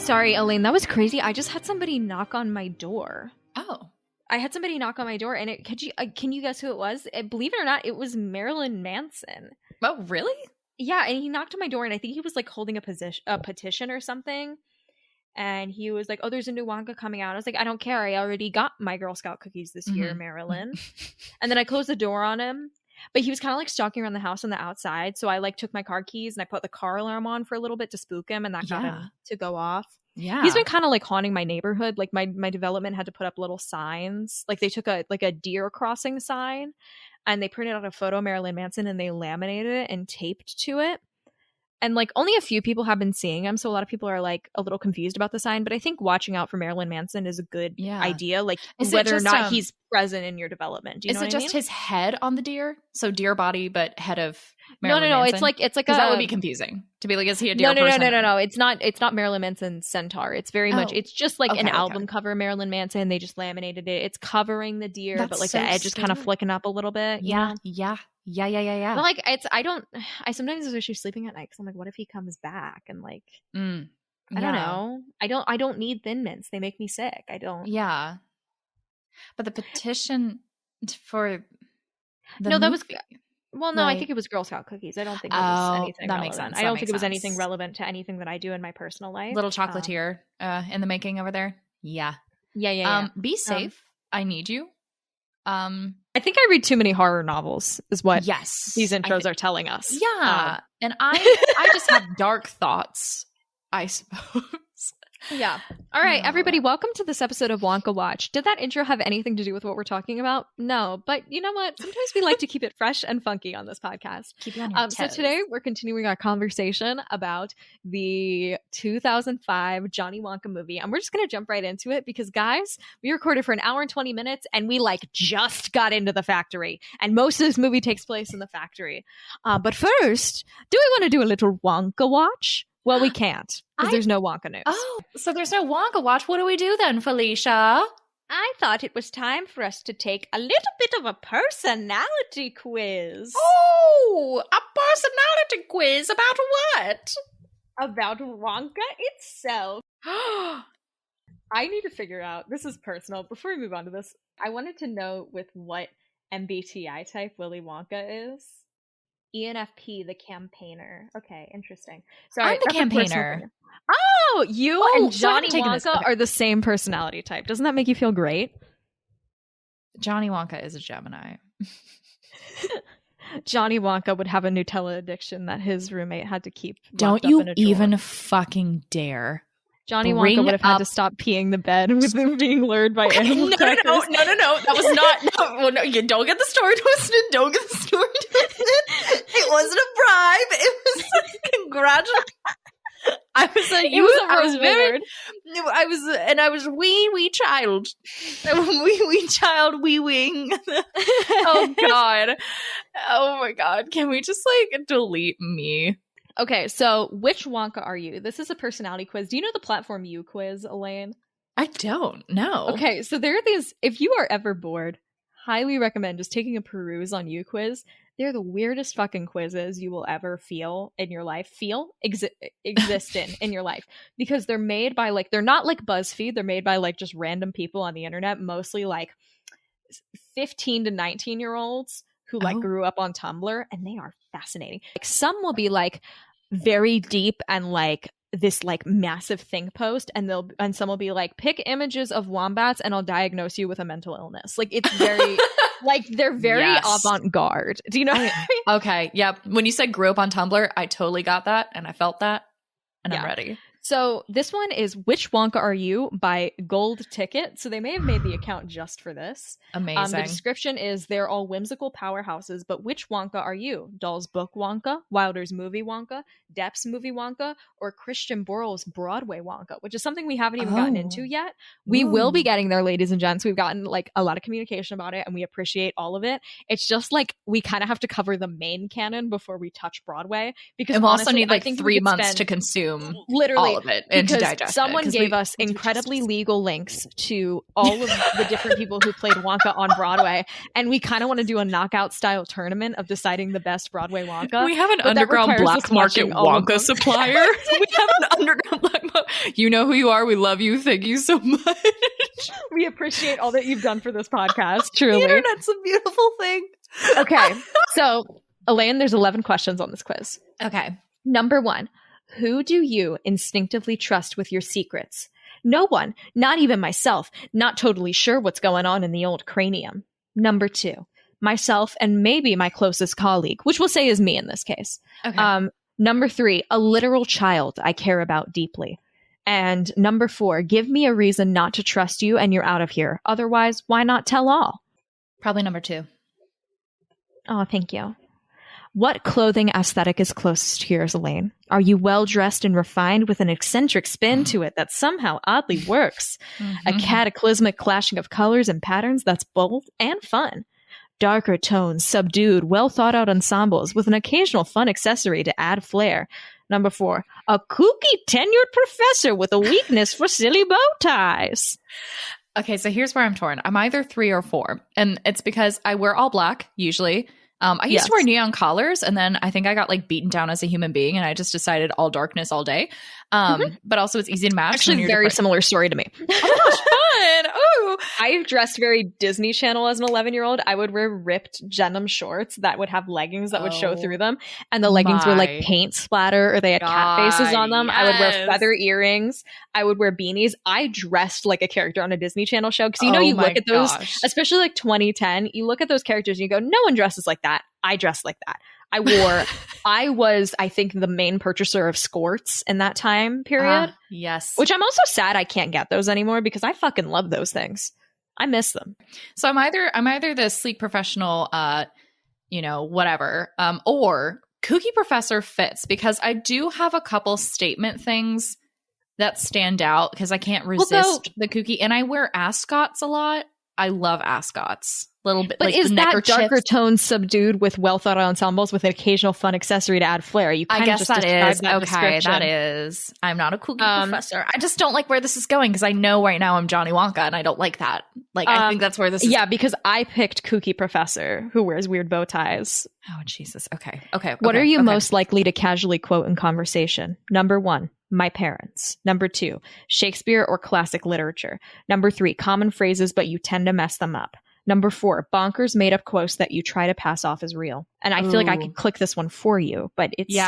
Sorry, Elaine, that was crazy. I just had somebody knock on my door. Oh. I had somebody knock on my door, and can you guess who it was? Believe it or not, it was Marilyn Manson. Oh, really? Yeah, and he knocked on my door, and I think he was like holding a petition or something. And he was like, "Oh, there's a new Wonka coming out." I was like, "I don't care. I already got my Girl Scout cookies this year, Marilyn." And then I closed the door on him. But he was kind of like stalking around the house on the outside. So I like took my car keys and I put the car alarm on for a little bit to spook him, and that got him to go off. Yeah. He's been kind of like haunting my neighborhood. Like my development had to put up little signs. Like they took a deer crossing sign and they printed out a photo of Marilyn Manson and they laminated it and taped to it. And like only a few people have been seeing him, so a lot of people are like a little confused about the sign. But I think watching out for Marilyn Manson is a good idea. Like whether or not he's present in your development. Do you know what I mean? Is it just his head on the deer? So deer body, but head of Marilyn Manson? No. It's like that would be confusing to be like, is he a deer person? No. It's not Marilyn Manson's centaur. It's very much. It's just like an album cover of Marilyn Manson. They just laminated it. It's covering the deer, but like the edge is kind of flicking up a little bit. Yeah. But like I sometimes wish you're sleeping at night because I'm like, what if he comes back and like I don't know. I don't need Thin Mints. They make me sick. I don't. Yeah. But the petition for the that movie, was I think it was Girl Scout cookies. I don't think it was anything relevant. Makes sense. I don't think it was anything relevant to anything that I do in my personal life. Little chocolatier in the making over there. Yeah. Be safe. I need you. I think I read too many horror novels is what these intros are telling us. Yeah. And I just have dark thoughts, I suppose. Yeah. All right, everybody, welcome to this episode of Wonka Watch. Did that intro have anything to do with what we're talking about? No, but you know what? Sometimes we like to keep it fresh and funky on this podcast. Keep you on your toes. So today we're continuing our conversation about the 2005 Johnny Wonka movie, and we're just going to jump right into it because, guys, we recorded for an hour and 20 minutes, and we like just got into the factory, and most of this movie takes place in the factory. But first, do we want to do a little Wonka Watch? Well, we can't because there's no Wonka news. Oh, so there's no Wonka Watch. What do we do then, Felicia? I thought it was time for us to take a little bit of a personality quiz. Oh, a personality quiz about what? About Wonka itself. I need to figure out, this is personal. Before we move on to this, I wanted to know with what MBTI type Willy Wonka is. ENFP, the campaigner. Okay, interesting. Sorry, I'm the campaigner. Oh, you and Johnny Wonka are the same personality type. Doesn't that make you feel great? Johnny Wonka is a Gemini. Johnny Wonka would have a Nutella addiction that his roommate had to keep. Don't you even fucking dare. Johnny Wonka would have had to stop peeing the bed with him being lured by animal crackers. No. That was not. No, you don't get the story twisted. Don't get the story twisted. It wasn't a bribe. It was congratulations. I was a wee child. Wee child, wee wing. Oh God. Oh my God. Can we just like delete me? Okay, so which Wonka are you? This is a personality quiz. Do you know the platform U Quiz, Elaine? I don't know. Okay, so there are these, if you are ever bored, highly recommend just taking a peruse on U Quiz. They're the weirdest fucking quizzes you will ever feel in your life. Exist in your life. Because they're made by like, they're not like BuzzFeed. They're made by like just random people on the internet, mostly like 15 to 19-year-olds who like grew up on Tumblr, and they are fascinating. Like some will be like very deep and like this like massive think post, and some will be like, pick images of wombats and I'll diagnose you with a mental illness. Like it's very like they're very avant-garde. Do you know? Okay. Yep. When you said grew up on Tumblr, I totally got that and I felt that and I'm ready. So this one is Which Wonka Are You by Gold Ticket. So they may have made the account just for this. Amazing. The description is they're all whimsical powerhouses, but which Wonka are you? Dahl's book Wonka, Wilder's movie Wonka, Depp's movie Wonka, or Christian Borle's Broadway Wonka, which is something we haven't even gotten into yet. We will be getting there, ladies and gents. We've gotten like a lot of communication about it and we appreciate all of it. It's just like we kind of have to cover the main canon before we touch Broadway, because we also need like 3 months to consume literally all of it and to digest someone it. gave us incredibly legal links to all of the different people who played Wonka on Broadway, and we kind of want to do a knockout style tournament of deciding the best Broadway Wonka. We have an underground black market Wonka supplier. We have an underground black market. You know who you are. We love you. Thank you so much. We appreciate all that you've done for this podcast. Truly, the internet's a beautiful thing. Okay, so Elaine, there's 11 questions on this quiz. Okay. Number 1, who do you instinctively trust with your secrets? No one, not even myself, not totally sure what's going on in the old cranium. Number 2, myself and maybe my closest colleague, which we'll say is me in this case. Okay. Number 3, a literal child I care about deeply. And number 4, give me a reason not to trust you and you're out of here. Otherwise, why not tell all? Probably number 2. Oh, thank you. What clothing aesthetic is closest to yours, Elaine? Are you well-dressed and refined with an eccentric spin to it that somehow oddly works? A cataclysmic clashing of colors and patterns that's bold and fun. Darker tones, subdued, well-thought-out ensembles with an occasional fun accessory to add flair. Number 4, a kooky tenured professor with a weakness for silly bow ties. Okay, so here's where I'm torn. I'm either 3 or 4, and it's because I wear all black usually. I used to wear neon collars, and then I think I got like beaten down as a human being, and I just decided all darkness all day. But also it's easy to match. Actually, very similar story to me. Oh my gosh, fun! Oh, I dressed very Disney Channel as an 11-year-old. I would wear ripped denim shorts that would have leggings that would show through them, and the leggings were like paint splatter, or they had cat faces on them. Yes. I would wear feather earrings. I would wear beanies. I dressed like a character on a Disney Channel show because you look at those, especially like 2010. You look at those characters and you go, "No one dresses like that." I dressed like that. I was, I think, the main purchaser of skirts in that time period. Yes. Which I'm also sad I can't get those anymore because I fucking love those things. I miss them. So I'm either the sleek professional, whatever, or kooky professor fits because I do have a couple statement things that stand out because I can't resist the kooky. And I wear ascots a lot. I love ascots. Little bit, but like is the that darker tone subdued with well thought out ensembles with an occasional fun accessory to add flair? You kind of just that is that okay. That is. I'm not a kooky professor. I just don't like where this is going because I know right now I'm Johnny Wonka and I don't like that. Like I think that's where this is. Yeah, because I picked kooky professor who wears weird bow ties. Oh Jesus. Okay. What are you most likely to casually quote in conversation? Number 1. My parents. Number 2, Shakespeare or classic literature. Number 3, common phrases, but you tend to mess them up. Number 4, bonkers made up quotes that you try to pass off as real. And I feel like I could click this one for you, but it's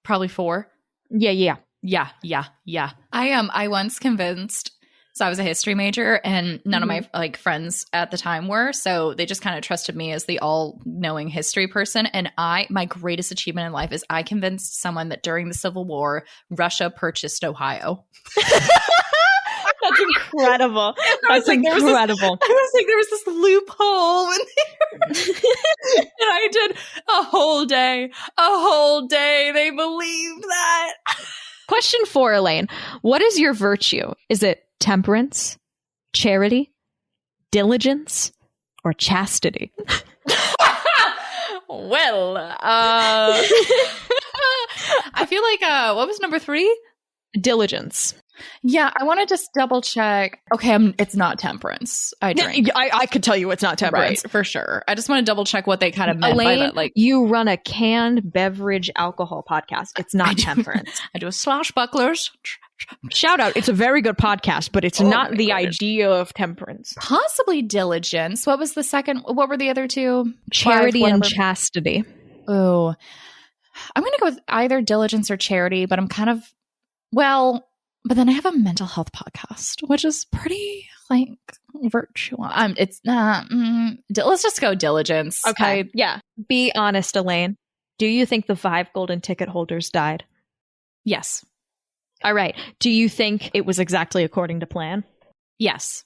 probably 4. Yeah. I once convinced. So I was a history major, and none of my friends at the time were. So they just kind of trusted me as the all-knowing history person. And my greatest achievement in life is I convinced someone that during the Civil War, Russia purchased Ohio. That's incredible. That's incredible. I was like, there was this loophole. And I did a whole day. They believed that. Question 4, Elaine. What is your virtue? Is it temperance, charity, diligence, or chastity? Well, I feel like, what was number 3? Diligence. Yeah, I want to just double check. Okay, it's not temperance. I drink. I could tell you it's not temperance. Right, for sure. I just want to double check what they kind of meant Elaine, by that. Like, you run a canned beverage alcohol podcast. It's not temperance. I do a Swashbucklers. Shout out. It's a very good podcast, but it's not the idea of temperance. Possibly diligence. What was the second? What were the other 2? Charity and chastity. Oh, I'm going to go with either diligence or charity, but I'm kind of, but then I have a mental health podcast, which is pretty virtual. It's not. Let's just go diligence. Okay. Yeah. Be honest, Elaine. Do you think the 5 golden ticket holders died? Yes. All right. Do you think it was exactly according to plan? Yes.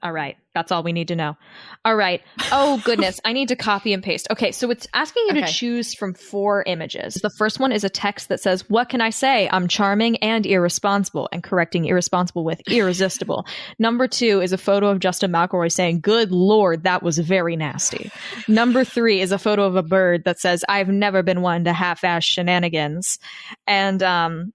All right. That's all we need to know. All right. Oh, goodness. I need to copy and paste. Okay, so it's asking you to choose from 4 images. The first one is a text that says, what can I say? I'm charming and irresponsible, and correcting irresponsible with irresistible. Number 2 is a photo of Justin McElroy saying, good Lord, that was very nasty. Number 3 is a photo of a bird that says, I've never been one to half-ass shenanigans. And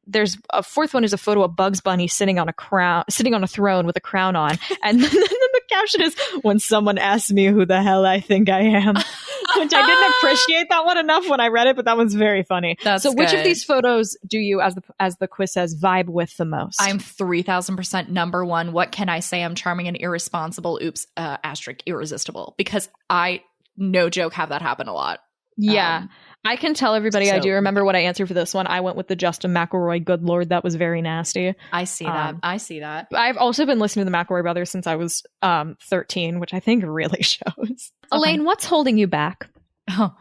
there's a 4th one is a photo of Bugs Bunny sitting on a throne with a crown on. And then the caption is, when someone asks me who the hell I think I am. Which I didn't appreciate that one enough when I read it, but that was very funny. That's so which good. of these photos do you, as the quiz says, vibe with the most? I'm 3000% number 1. What can I say? I'm charming and irresponsible. Oops, asterisk irresistible. Because I, no joke, have that happen a lot. Yeah. I can tell everybody I do remember what I answered for this one. I went with the Justin McElroy, good Lord, that was very nasty. I see that. I see that. I've also been listening to the McElroy brothers since I was 13, which I think really shows. Elaine, what's holding you back? Oh.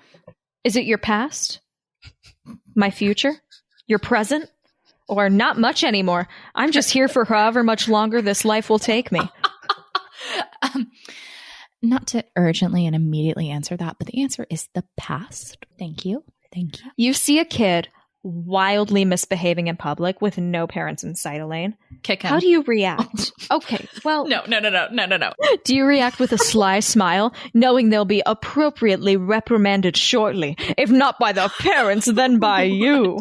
Is it your past? My future? Your present? Or not much anymore? I'm just here for however much longer this life will take me. Not to urgently and immediately answer that, but the answer is the past. Thank you. Thank you. You see a kid wildly misbehaving in public with no parents in sight, Elaine. Kick him. How do you react? Okay, well... No. Do you react with a sly smile, knowing they'll be appropriately reprimanded shortly? If not by the parents, then by you.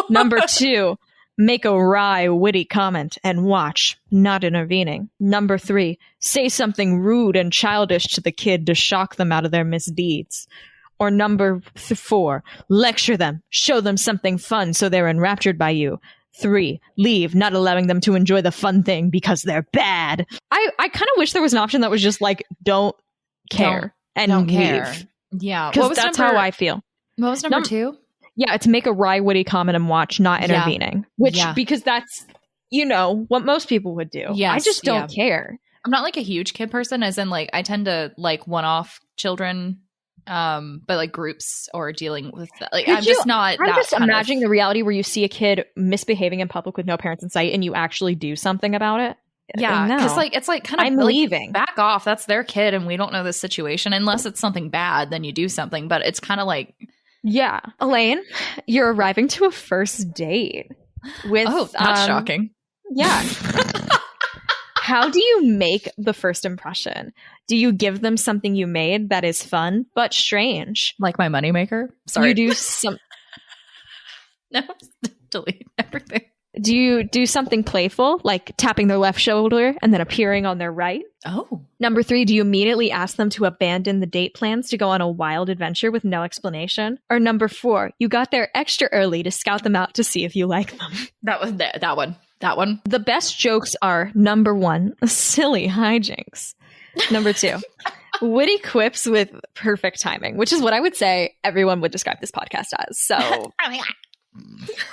Number 2. Make a wry, witty comment and watch, not intervening. Number 3, say something rude and childish to the kid to shock them out of their misdeeds. Or number 4, lecture them, show them something fun so they're enraptured by you. 3, leave, not allowing them to enjoy the fun thing because they're bad. I kind of wish there was an option that was just like, don't care and don't leave. Care. Yeah. Because that's how I feel. What was number 2? Yeah, it's make a wry, witty comment and watch, not intervening. Which, because that's, what most people would do. Yes, I just don't care. I'm not like a huge kid person, as in like I tend to like one-off children, but like groups or dealing with like I'm just imagining the reality where you see a kid misbehaving in public with no parents in sight and you actually do something about it. Yeah, because it's like kind of I'm leaving. Back off. That's their kid, and we don't know this situation unless it's something bad. Then you do something, but it's kind of like. Yeah. Elaine, you're arriving to a first date with... Oh, that's shocking. Yeah. How do you make the first impression? Do you give them something you made that is fun, but strange? Like my moneymaker? Sorry. You do some... No, delete everything. Do you do something playful, like tapping their left shoulder and then appearing on their right? Oh. Number 3, do you immediately ask them to abandon the date plans to go on a wild adventure with no explanation? Or number 4, you got there extra early to scout them out to see if you like them? That one. The best jokes are, number 1, silly hijinks. Number 2, witty quips with perfect timing, which is what I would say everyone would describe this podcast as. So...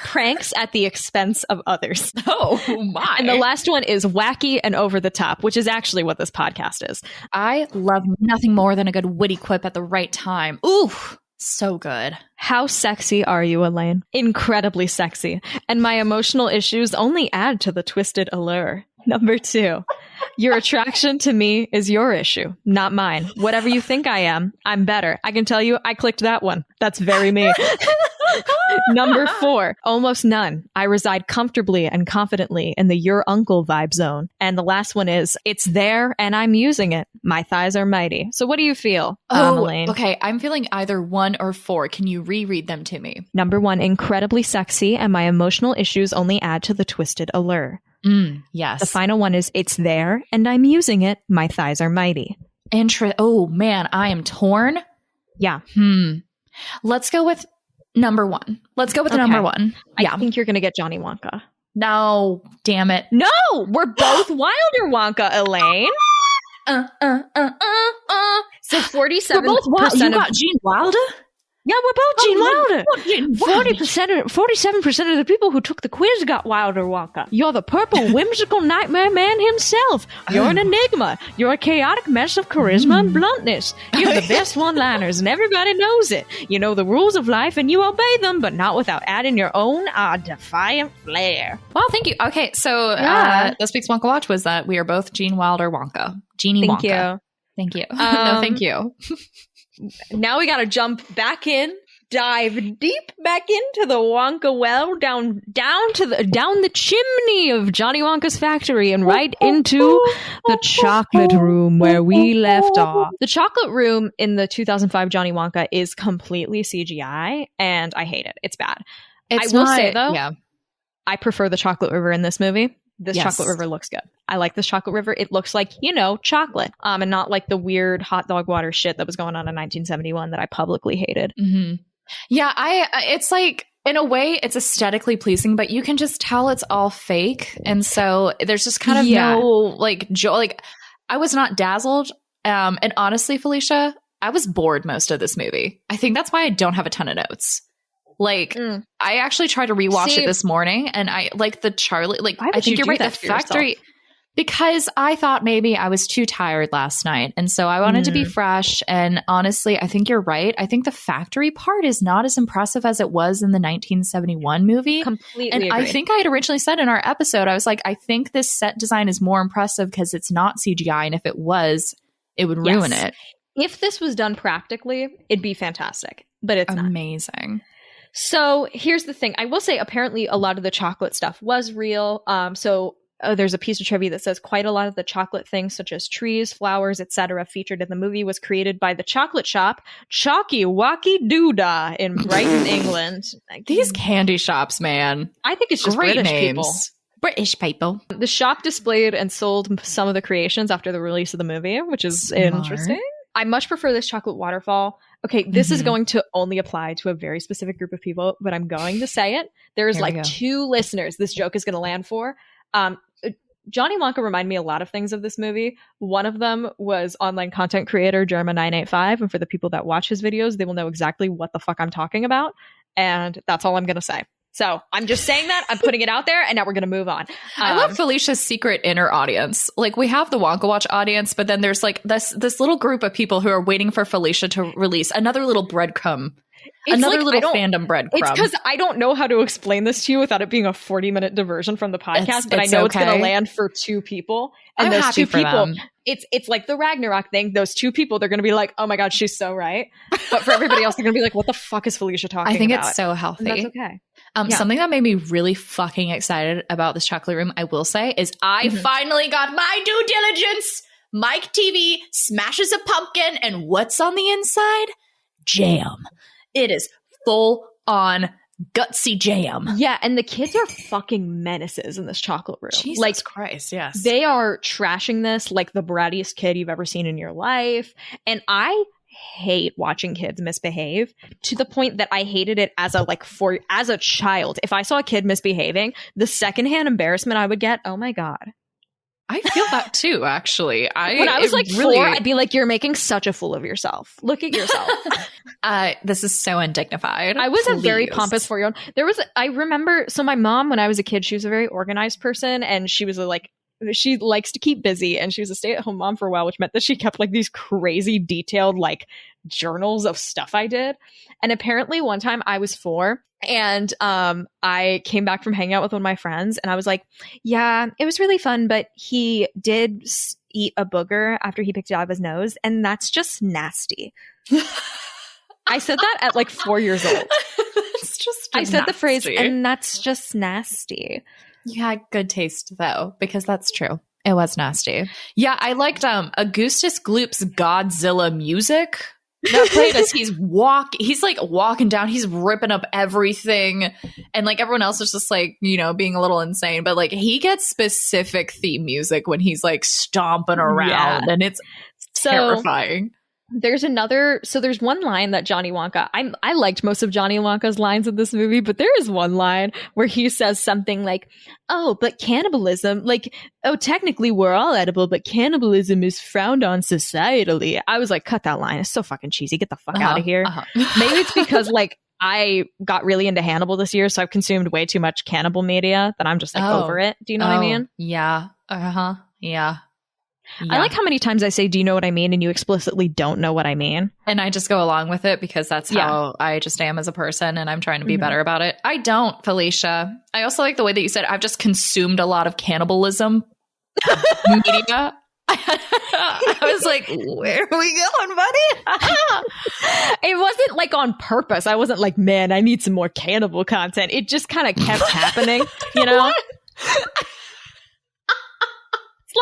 pranks at the expense of others. Oh my. And the last one is wacky and over the top, which is actually what this podcast is. I love nothing more than a good witty quip at the right time. Ooh, so good. How sexy are you, Elaine? Incredibly sexy. And my emotional issues only add to the twisted allure. Number 2, your attraction to me is your issue, not mine. Whatever you think I am, I'm better. I can tell you, I clicked that one. That's very me. Number 4, almost none. I reside comfortably and confidently in the your uncle vibe zone. And the last one is, it's there and I'm using it. My thighs are mighty. So what do you feel, Elaine? Okay. I'm feeling either 1 or 4. Can you reread them to me? Number 1, incredibly sexy, and my emotional issues only add to the twisted allure. Yes. The final one is, it's there and I'm using it. My thighs are mighty. Oh man, I am torn. Yeah. Let's go with number 1. Let's go with number 1. Yeah. I think you're going to get Johnny Wonka. No, damn it. No, we're both Wilder Wonka, Elaine. So 47%. You got Gene Wilder? Yeah, we're both Gene Wilder. 47% of the people who took the quiz got Wilder Wonka. You're the purple, whimsical nightmare man himself. You're an enigma. You're a chaotic mess of charisma and bluntness. You have the best one-liners, and everybody knows it. You know the rules of life, and you obey them, but not without adding your own defiant flair. Well, thank you. Okay, so this week's Wonka Watch was that we are both Gene Wilder Wonka. Genie Wonka. Thank you. No, thank you. Now we got to jump back in, dive deep back into the Wonka well, down the chimney of Johnny Wonka's factory, and right into the chocolate room where we left off. The chocolate room in the 2005 Johnny Wonka is completely CGI, and I hate it. It's bad. I will say though, I prefer the chocolate river in this movie. This chocolate river looks good. I like this chocolate river. It looks like, chocolate. And not like the weird hot dog water shit that was going on in 1971 that I publicly hated. Mm-hmm. Yeah, it's like, in a way, it's aesthetically pleasing, but you can just tell it's all fake. And so there's just kind of no joy. Like, I was not dazzled. And honestly, Felicia, I was bored most of this movie. I think that's why I don't have a ton of notes. Like, I actually tried to rewatch it this morning, and I like the Charlie. Like, I think you're right. The factory, because I thought maybe I was too tired last night, and so I wanted to be fresh. And honestly, I think you're right. I think the factory part is not as impressive as it was in the 1971 movie. Completely, and agreed. I think I had originally said in our episode, I was like, I think this set design is more impressive because it's not CGI, and if it was, it would ruin it. If this was done practically, it'd be fantastic, but it's amazing. So here's the thing. I will say apparently a lot of the chocolate stuff was real. There's a piece of trivia that says quite a lot of the chocolate things such as trees, flowers, etc. featured in the movie was created by the chocolate shop Chalky Walkie Doodah in Brighton, England. These candy shops, man. I think it's just great British names. people. British people. The shop displayed and sold some of the creations after the release of the movie, which is interesting. I much prefer this chocolate waterfall. Okay, this is going to only apply to a very specific group of people, but I'm going to say it. There's like 2 listeners this joke is going to land for. Johnny Wonka reminded me a lot of things of this movie. One of them was online content creator Jerma985, and for the people that watch his videos, they will know exactly what the fuck I'm talking about, and that's all I'm going to say. So I'm just saying that. I'm putting it out there, and now we're going to move on. I love Felicia's secret inner audience. Like, we have the Wonka Watch audience, but then there's like this little group of people who are waiting for Felicia to release another little breadcrumb. Another little fandom breadcrumb. It's because I don't know how to explain this to you without it being a 40-minute diversion from the podcast, but I know it's going to land for 2 people. And those 2 people, it's like the Ragnarok thing. Those 2 people, they're going to be like, oh my God, she's so right. But for everybody else, they're going to be like, what the fuck is Felicia talking about? I think it's so healthy. And that's okay. Something that made me really fucking excited about this chocolate room, I will say, is I finally got my due diligence. Mike TV smashes a pumpkin, and what's on the inside? Jam. It is full on gutsy jam. Yeah, and the kids are fucking menaces in this chocolate room. Jesus Christ, yes. They are trashing this like the brattiest kid you've ever seen in your life. And I hate watching kids misbehave to the point that I hated it as a child. If I saw a kid misbehaving, the secondhand embarrassment I would get, oh my God. I feel that too, actually. When I was like 4, I'd be like, you're making such a fool of yourself. Look at yourself. This is so undignified. I was a very pompous 4-year-old. I remember, so my mom, when I was a kid, she was a very organized person, and she was like, she likes to keep busy, and she was a stay-at-home mom for a while, which meant that she kept like these crazy detailed like journals of stuff I did. And apparently one time I was 4, and I came back from hanging out with one of my friends, and I was like, yeah, it was really fun, but he did eat a booger after he picked it out of his nose, and that's just nasty. I said that at like 4 years old. It's just I said the phrase, and that's just nasty. You had good taste, though, because that's true. It was nasty. Yeah, I liked Augustus Gloop's Godzilla music that played as he's like walking down, he's ripping up everything, and like everyone else is just like, being a little insane, but like he gets specific theme music when he's like stomping around, and it's terrifying. There's one line that Johnny Wonka, I liked most of Johnny Wonka's lines in this movie, but there is one line where he says something like, oh, but cannibalism, like, oh, technically we're all edible, but cannibalism is frowned on societally. I was like, cut that line. It's so fucking cheesy. Get the fuck out of here. Maybe it's because like I got really into Hannibal this year, so I've consumed way too much cannibal media that I'm just like over it. Do you know what I mean? Yeah. Yeah. I like how many times I say, do you know what I mean? And you explicitly don't know what I mean. And I just go along with it because that's how I just am as a person, and I'm trying to be better about it. I don't, Felicia. I also like the way that you said I've just consumed a lot of cannibalism media. I was like, where are we going, buddy? It wasn't like on purpose. I wasn't like, man, I need some more cannibal content. It just kind of kept happening, you know?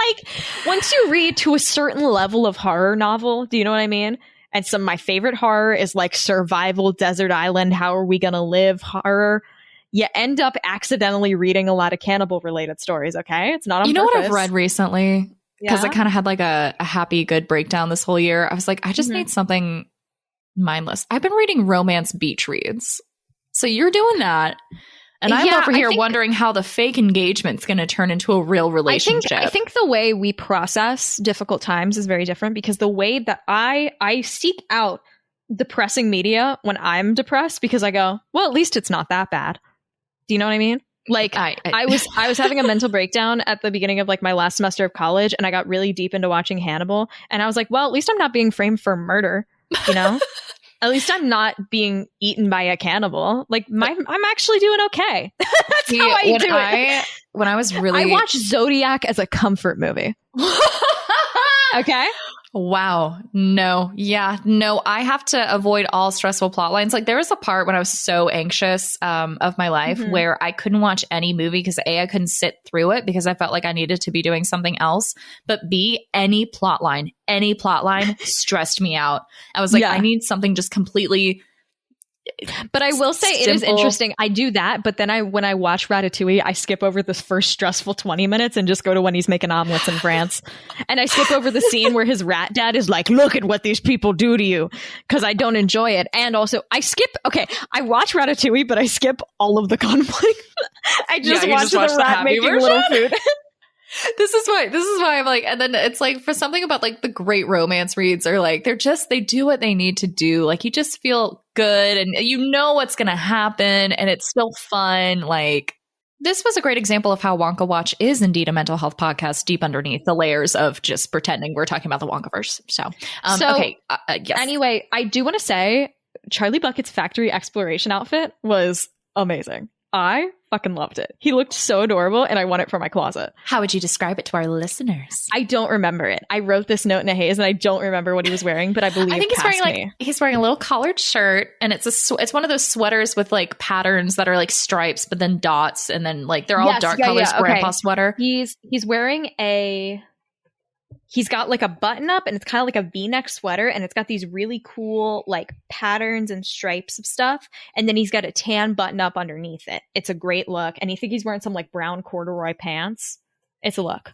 Like once you read to a certain level of horror novel, do you know what I mean? And some of my favorite horror is like survival, desert island, how are we gonna live horror. You end up accidentally reading a lot of cannibal related stories. Okay, it's not on you know purpose. What I've read recently, because I kind of had like a happy good breakdown this whole year. I was like, I just need something mindless. I've been reading romance beach reads, so you're doing that. And I'm over here wondering how the fake engagement's going to turn into a real relationship. I think the way we process difficult times is very different, because the way that I seek out depressing media when I'm depressed, because I go, well, at least it's not that bad. Do you know what I mean? Like I was having a mental breakdown at the beginning of like my last semester of college, and I got really deep into watching Hannibal, and I was like, well, at least I'm not being framed for murder, you know? At least I'm not being eaten by a cannibal. Like I'm actually doing okay. That's how I do it. When I was really, I watch Zodiac as a comfort movie. Okay. Wow. No. Yeah. No, I have to avoid all stressful plot lines. Like there was a part when I was so anxious of my life where I couldn't watch any movie because A, I couldn't sit through it because I felt like I needed to be doing something else. But B, any plot line stressed me out. I was like, I need something just completely. But I will say it is interesting. I do that, but then when I watch Ratatouille, I skip over the first stressful 20 minutes and just go to when he's making omelets in France. And I skip over the scene where his rat dad is like, look at what these people do to you, because I don't enjoy it. And also I watch Ratatouille, but I skip all of the conflict. I just watch the rat making little food. This is why I'm like, and then it's like for something about like the great romance reads are like, they do what they need to do. Like you just feel good and you know what's going to happen and it's still fun. Like this was a great example of how Wonka Watch is indeed a mental health podcast deep underneath the layers of just pretending we're talking about the Wonkaverse. So okay. Yes. Anyway, I do want to say Charlie Bucket's factory exploration outfit was amazing. I fucking loved it. He looked so adorable and I want it for my closet. How would you describe it to our listeners? I don't remember it. I wrote this note in a haze and I don't remember what he was wearing, but I believe he's wearing a little collared shirt and it's one of those sweaters with like patterns that are like stripes but then dots and then like they're all dark colors grandpa sweater. He's wearing he's got like a button up and it's kind of like a V-neck sweater and it's got these really cool like patterns and stripes of stuff. And then he's got a tan button up underneath it. It's a great look. And you think he's wearing some like brown corduroy pants. It's a look.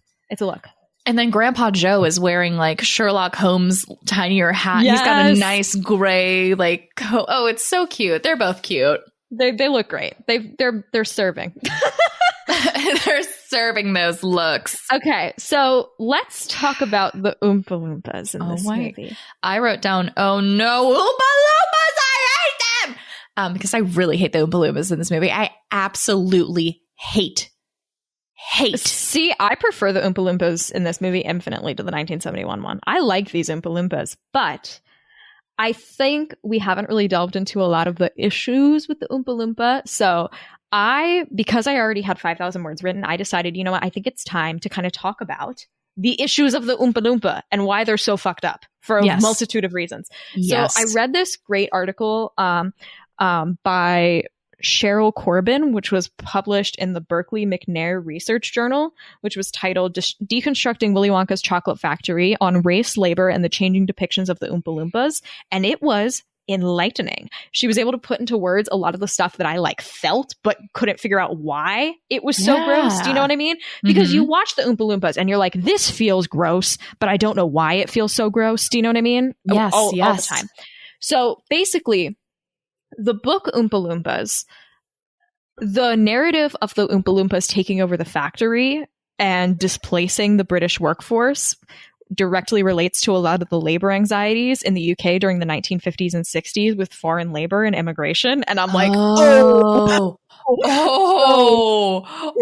And then Grandpa Joe is wearing like Sherlock Holmes tinier hat. Yes. He's got a nice gray like oh, it's so cute. They're both cute. They look great. They're serving. They're serving those looks. Okay, so let's talk about the Oompa Loompas in this movie. I wrote down, oh no, Oompa Loompas, I hate them! Because I really hate the Oompa Loompas in this movie. I absolutely hate. See, I prefer the Oompa Loompas in this movie infinitely to the 1971 one. I like these Oompa Loompas, but I think we haven't really delved into a lot of the issues with the Oompa Loompa. So because I already had 5,000 words written, I decided, you know what, I think it's time to kind of talk about the issues of the Oompa Loompa and why they're so fucked up for a multitude of reasons. Yes. So I read this great article by Cheryl Corbin, which was published in the Berkeley McNair Research Journal, which was titled Deconstructing Willy Wonka's Chocolate Factory on Race, Labor, and the Changing Depictions of the Oompa Loompas. And it was enlightening. She was able to put into words a lot of the stuff that I like felt, but couldn't figure out why it was so gross. Do you know what I mean? Because you watch the Oompa Loompas and you're like, this feels gross, but I don't know why it feels so gross. Do you know what I mean? Yes, all the time. So basically, the book Oompa Loompas, the narrative of the Oompa Loompas taking over the factory and displacing the British workforce directly relates to a lot of the labor anxieties in the UK during the 1950s and 60s with foreign labor and immigration. And I'm like,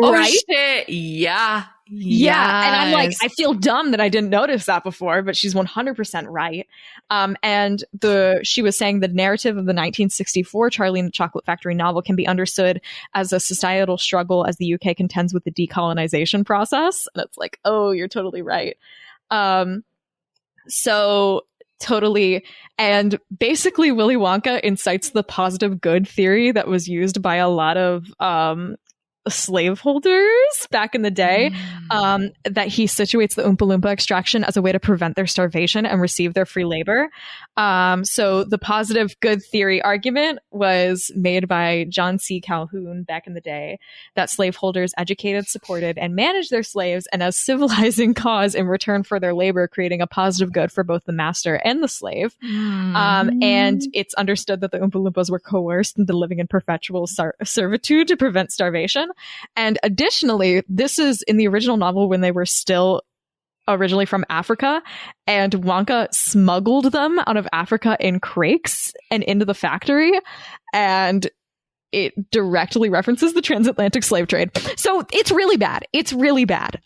right? Shit. Yeah. Yeah. And I'm like, I feel dumb that I didn't notice that before, but she's 100% right. And she was saying the narrative of the 1964 Charlie and the Chocolate Factory novel can be understood as a societal struggle as the UK contends with the decolonization process. And it's like, oh, you're totally right. So totally. And basically Willy Wonka incites the positive good theory that was used by a lot of, slaveholders back in the day, that he situates the Oompa Loompa extraction as a way to prevent their starvation and receive their free labor. So the positive good theory argument was made by John C. Calhoun back in the day, that slaveholders educated, supported, and managed their slaves and as civilizing cause in return for their labor, creating a positive good for both the master and the slave. And it's understood that the Oompa Loompas were coerced into living in perpetual servitude to prevent starvation. And additionally, this is in the original novel when they were still originally from Africa, and Wonka smuggled them out of Africa in crates and into the factory, and it directly references the transatlantic slave trade. So it's really bad. It's really bad.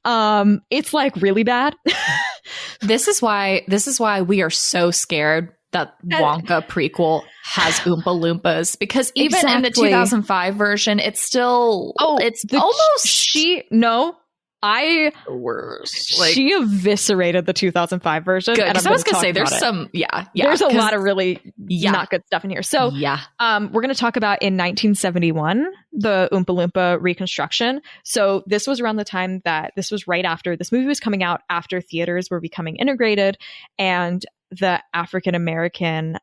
It's like really bad. This is why we are so scared that Wonka prequel has Oompa Loompas, because even in the 2005 version, it's still worst. Like, she eviscerated the 2005 version. Good, and I was going to say there's some, there's a lot of really not good stuff in here. So, we're going to talk about in 1971 the Oompa Loompa reconstruction. So this was around the time that this movie was coming out after theaters were becoming integrated, and the African American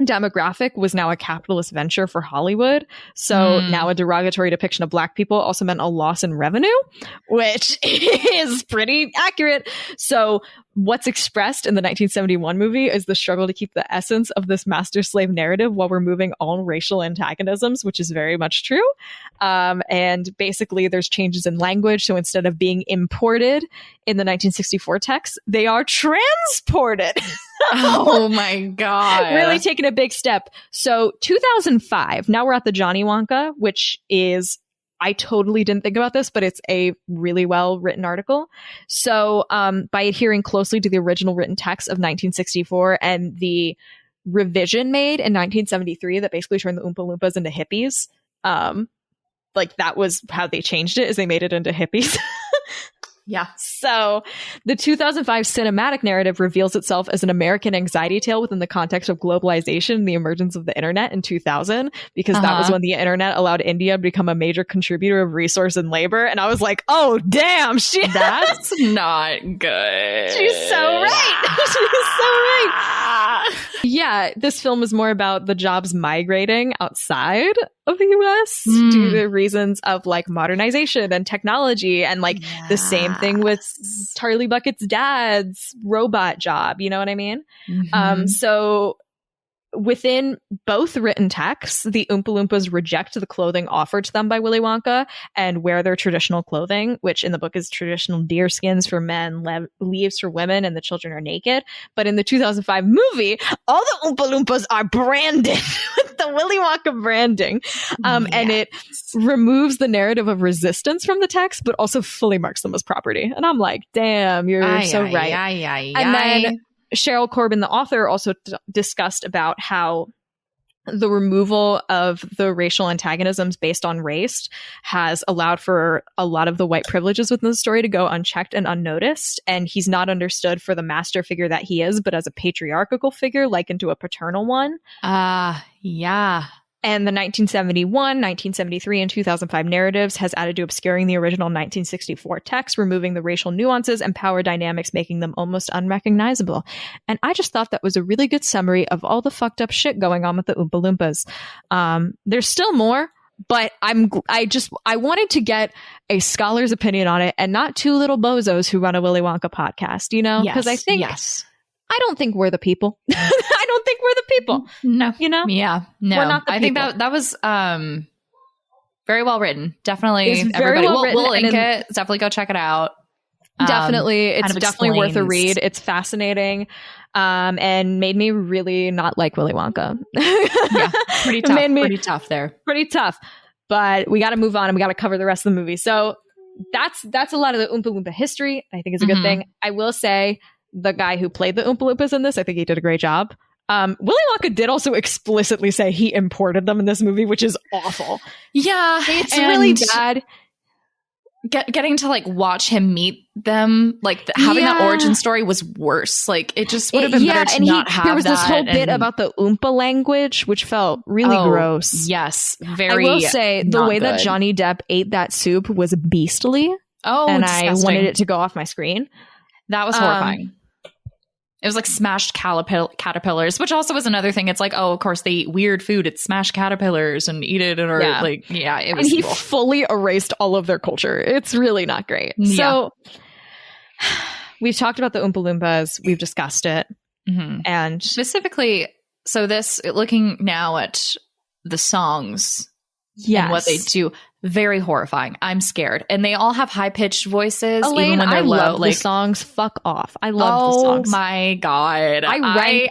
demographic was now a capitalist venture for Hollywood. So now a derogatory depiction of Black people also meant a loss in revenue, which is pretty accurate. So what's expressed in the 1971 movie is the struggle to keep the essence of this master-slave narrative while removing all racial antagonisms, which is very much true. And basically there's changes in language. So instead of being imported in the 1964 text, they are transported. Oh my God. Really taking a big step. So 2005, now we're at the Johnny Wonka, which is, I totally didn't think about this, but it's a really well written article. So by adhering closely to the original written text of 1964 and the revision made in 1973 that basically turned the Oompa Loompas into hippies, like that was how they changed it, is they made it into hippies. Yeah. So the 2005 cinematic narrative reveals itself as an American anxiety tale within the context of globalization and the emergence of the internet in 2000, because that was when the internet allowed India to become a major contributor of resource and labor. And I was like, oh, damn, that's not good. She's so right. She's so right. Yeah, this film is more about the jobs migrating outside of the US due to reasons of like modernization and technology, and like the same thing with Charlie Bucket's dad's robot job, you know what I mean? So within both written texts, the Oompa Loompas reject the clothing offered to them by Willy Wonka and wear their traditional clothing, which in the book is traditional deer skins for men, leaves for women, and the children are naked. But in the 2005 movie, all the Oompa Loompas are branded with the Willy Wonka branding. And it removes the narrative of resistance from the text, but also fully marks them as property. And I'm like, damn, you're so right. And then Cheryl Corbin, the author, also discussed about how the removal of the racial antagonisms based on race has allowed for a lot of the white privileges within the story to go unchecked and unnoticed. And he's not understood for the master figure that he is, but as a patriarchal figure, likened to a paternal one. Yeah. And the 1971, 1973, and 2005 narratives has added to obscuring the original 1964 text, removing the racial nuances and power dynamics, making them almost unrecognizable. And I just thought that was a really good summary of all the fucked up shit going on with the Oompa Loompas. There's still more, but I wanted to get a scholar's opinion on it and not two little bozos who run a Willy Wonka podcast, you know? Because I think... Yes. I don't think we're the people. I don't think we're the people. No. You know? Yeah. No. We're not the I think people. that was very well written. Definitely. It's very Everybody, well written, we'll link and it. Definitely go check it out. Definitely. It's kind of definitely worth a explains- read. It's fascinating. And made me really not like Willy Wonka. Yeah. Pretty tough. Made me- Pretty tough there. Pretty tough. But we got to move on and we got to cover the rest of the movie. So that's a lot of the Oompa Loompa history. I think it's a good thing. I will say the guy who played the Oompa Loompas in this, I think he did a great job. Willy Wonka did also explicitly say he imported them in this movie, which is awful. Yeah. It's really bad. Getting to like watch him meet them, like having that origin story was worse. Like it just would have been better to not have that. There was this whole bit about the Oompa language, which felt really gross. Yes. Very. I will say the way that good. Johnny Depp ate that soup was beastly. Oh, and disgusting. I wanted it to go off my screen. That was horrifying. It was like smashed caterpillars, which also was another thing. It's like, oh, of course they eat weird food. It's smashed caterpillars and eat it, or it was. And he fully erased all of their culture. It's really not great. Yeah. So we've talked about the Oompa Loompas. We've discussed it, and specifically, so this looking now at the songs and what they do. Very horrifying. I'm scared. And they all have high-pitched voices, Elaine, even when they're I low. love the songs. Fuck off. I love the songs. Oh my God. I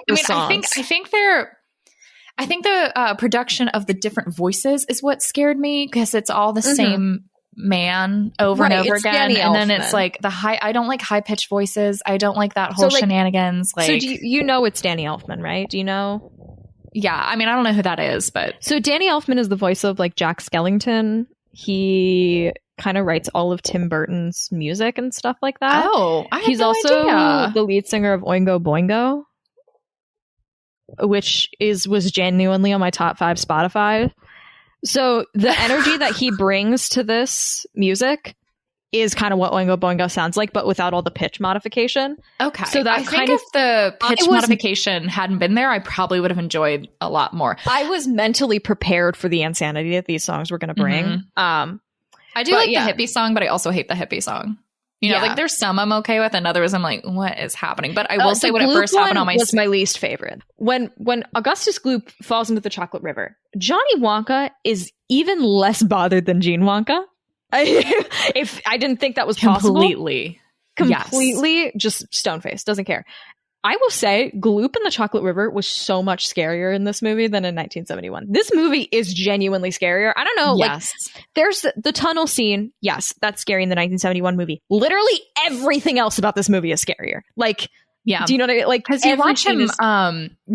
think the production of the different voices is what scared me, because it's all the same man over and over again. Danny and then Elfman. it's like I don't like high-pitched voices. I don't like that whole shenanigans. So do you know it's Danny Elfman, right? Do you know? Yeah. I mean, I don't know who that is, but. So Danny Elfman is the voice of like Jack Skellington. He kind of writes all of Tim Burton's music and stuff like that. Oh, I had He's no also idea. the lead singer of Oingo Boingo, which was genuinely on my top 5 Spotify. So the energy that he brings to this music is kind of what Oingo Boingo sounds like, but without all the pitch modification. Okay. So that I think if the pitch modification hadn't been there, I probably would have enjoyed a lot more. I was mentally prepared for the insanity that these songs were going to bring. I do like the hippie song, but I also hate the hippie song. You know, like there's some I'm okay with, and others I'm like, what is happening? But I will say when it first happened on my was my least favorite. When Augustus Gloop falls into the chocolate river, Johnny Wonka is even less bothered than Gene Wonka. If I didn't think that was possible. Completely, just stone-faced, doesn't care. I will say Gloop in the Chocolate River was so much scarier in this movie than in 1971. This movie is genuinely scarier. I don't know. Yes. Like, there's the tunnel scene. Yes, that's scary in the 1971 movie. Literally everything else about this movie is scarier. Like, yeah. Do you know what I mean? Like, because you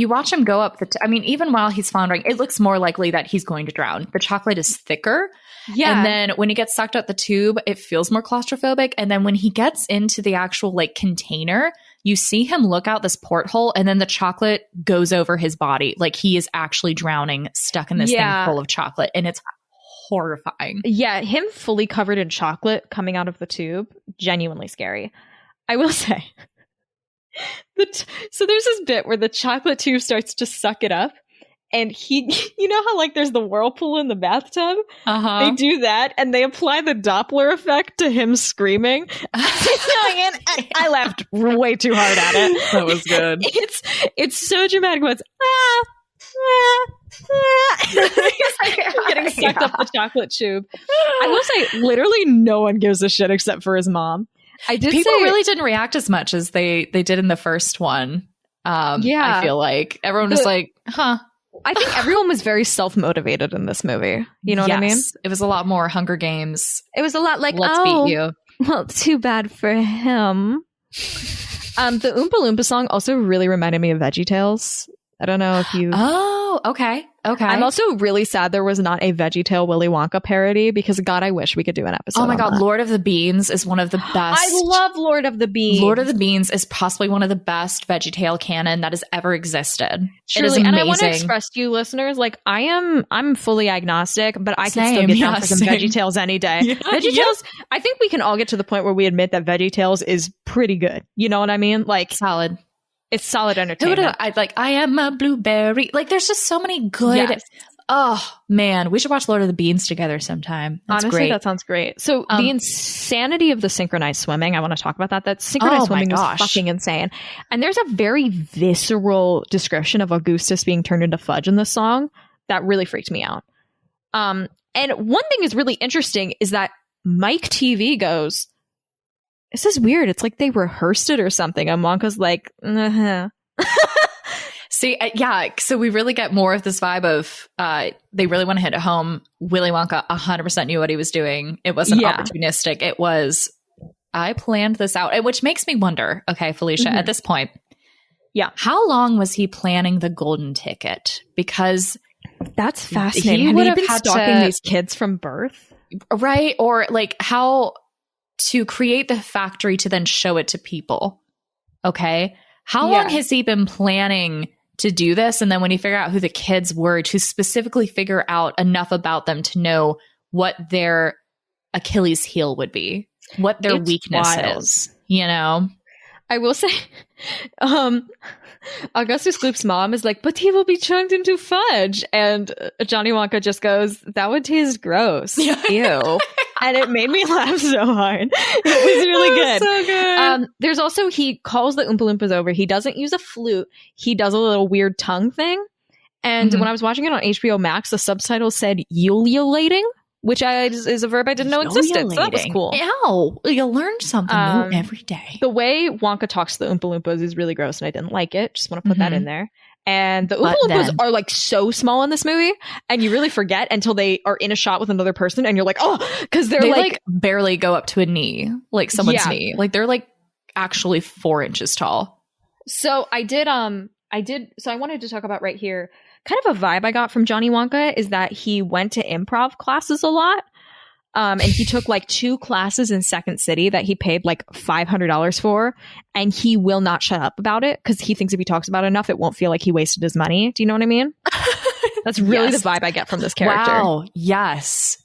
watch him go up I mean, even while he's floundering, it looks more likely that he's going to drown. The chocolate is thicker. Yeah. And then when he gets sucked out the tube, it feels more claustrophobic. And then when he gets into the actual like container, you see him look out this porthole, and then the chocolate goes over his body. Like he is actually drowning, stuck in this thing full of chocolate. And it's horrifying. Yeah. Him fully covered in chocolate coming out of the tube, genuinely scary. I will say. So there's this bit where the chocolate tube starts to suck it up. And you know how like there's the whirlpool in the bathtub? They do that, and they apply the Doppler effect to him screaming. I laughed way too hard at it. That was good. It's so dramatic. It's getting sucked up the chocolate tube. I will say, literally no one gives a shit except for his mom. People really didn't react as much as they did in the first one. I feel like everyone was like, huh. I think everyone was very self-motivated in this movie. You know what I mean? It was a lot more Hunger Games. It was a lot like, let's beat you. Well, too bad for him. The Oompa Loompa song also really reminded me of VeggieTales. I don't know if you... Oh, okay. Okay. I'm also really sad there was not a VeggieTale Willy Wonka parody because God, I wish we could do an episode. Oh my on God. that. Lord of the Beans is one of the best. I love Lord of the Beans. Lord of the Beans is possibly one of the best VeggieTale canon that has ever existed. Truly, it is amazing. and I want to express to you listeners, like I'm fully agnostic, but I can still Same, get down yeah, for some same. VeggieTales any day. Yeah, VeggieTales, I think we can all get to the point where we admit that VeggieTales is pretty good. You know what I mean? Like Solid. it's solid entertainment. I am a blueberry. Like there's just so many good. Yes. Oh man, we should watch Lord of the Beans together sometime. That's Honestly, great. that sounds great. So the insanity of the synchronized swimming, I want to talk about that. That synchronized swimming is fucking insane. And there's a very visceral description of Augustus being turned into fudge in this song that really freaked me out. And one thing is really interesting is that Mike TV goes, this is weird. It's like they rehearsed it or something. And Wonka's like, See, yeah. So we really get more of this vibe of they really want to hit it home. Willy Wonka 100% knew what he was doing. It wasn't opportunistic. It was, I planned this out. Which makes me wonder, okay, Felicia, at this point, how long was he planning the golden ticket? Because that's fascinating. He would have been had stalking these kids from birth. Right. Or like how to create the factory to then show it to people. Okay. How long has he been planning to do this? And then when he figured out who the kids were, to specifically figure out enough about them to know what their Achilles heel would be, what their weakness is, you know? I will say, Augustus Gloop's mom is like, but he will be chunked into fudge. And Johnny Wonka just goes, that would taste gross. Ew. And it made me laugh so hard. It was really good. So good. There's also, he calls the Oompa Loompas over. He doesn't use a flute. He does a little weird tongue thing. And when I was watching it on HBO Max, the subtitles said ululating, which is a verb I didn't know existed. So that was cool. Ow. You learn something new every day. The way Wonka talks to the Oompa Loompas is really gross, and I didn't like it. Just want to put that in there. And the Oompa Loompas are like so small in this movie, and you really forget until they are in a shot with another person, and you're like, oh, because they like barely go up to a knee, like someone's knee. Like they're like actually 4 inches tall. So I wanted to talk about right here. Kind of a vibe I got from Johnny Wonka is that he went to improv classes a lot. And he took like 2 classes in Second City that he paid like $500 for. And he will not shut up about it because he thinks if he talks about it enough, it won't feel like he wasted his money. Do you know what I mean? That's really the vibe I get from this character. Wow. Yes.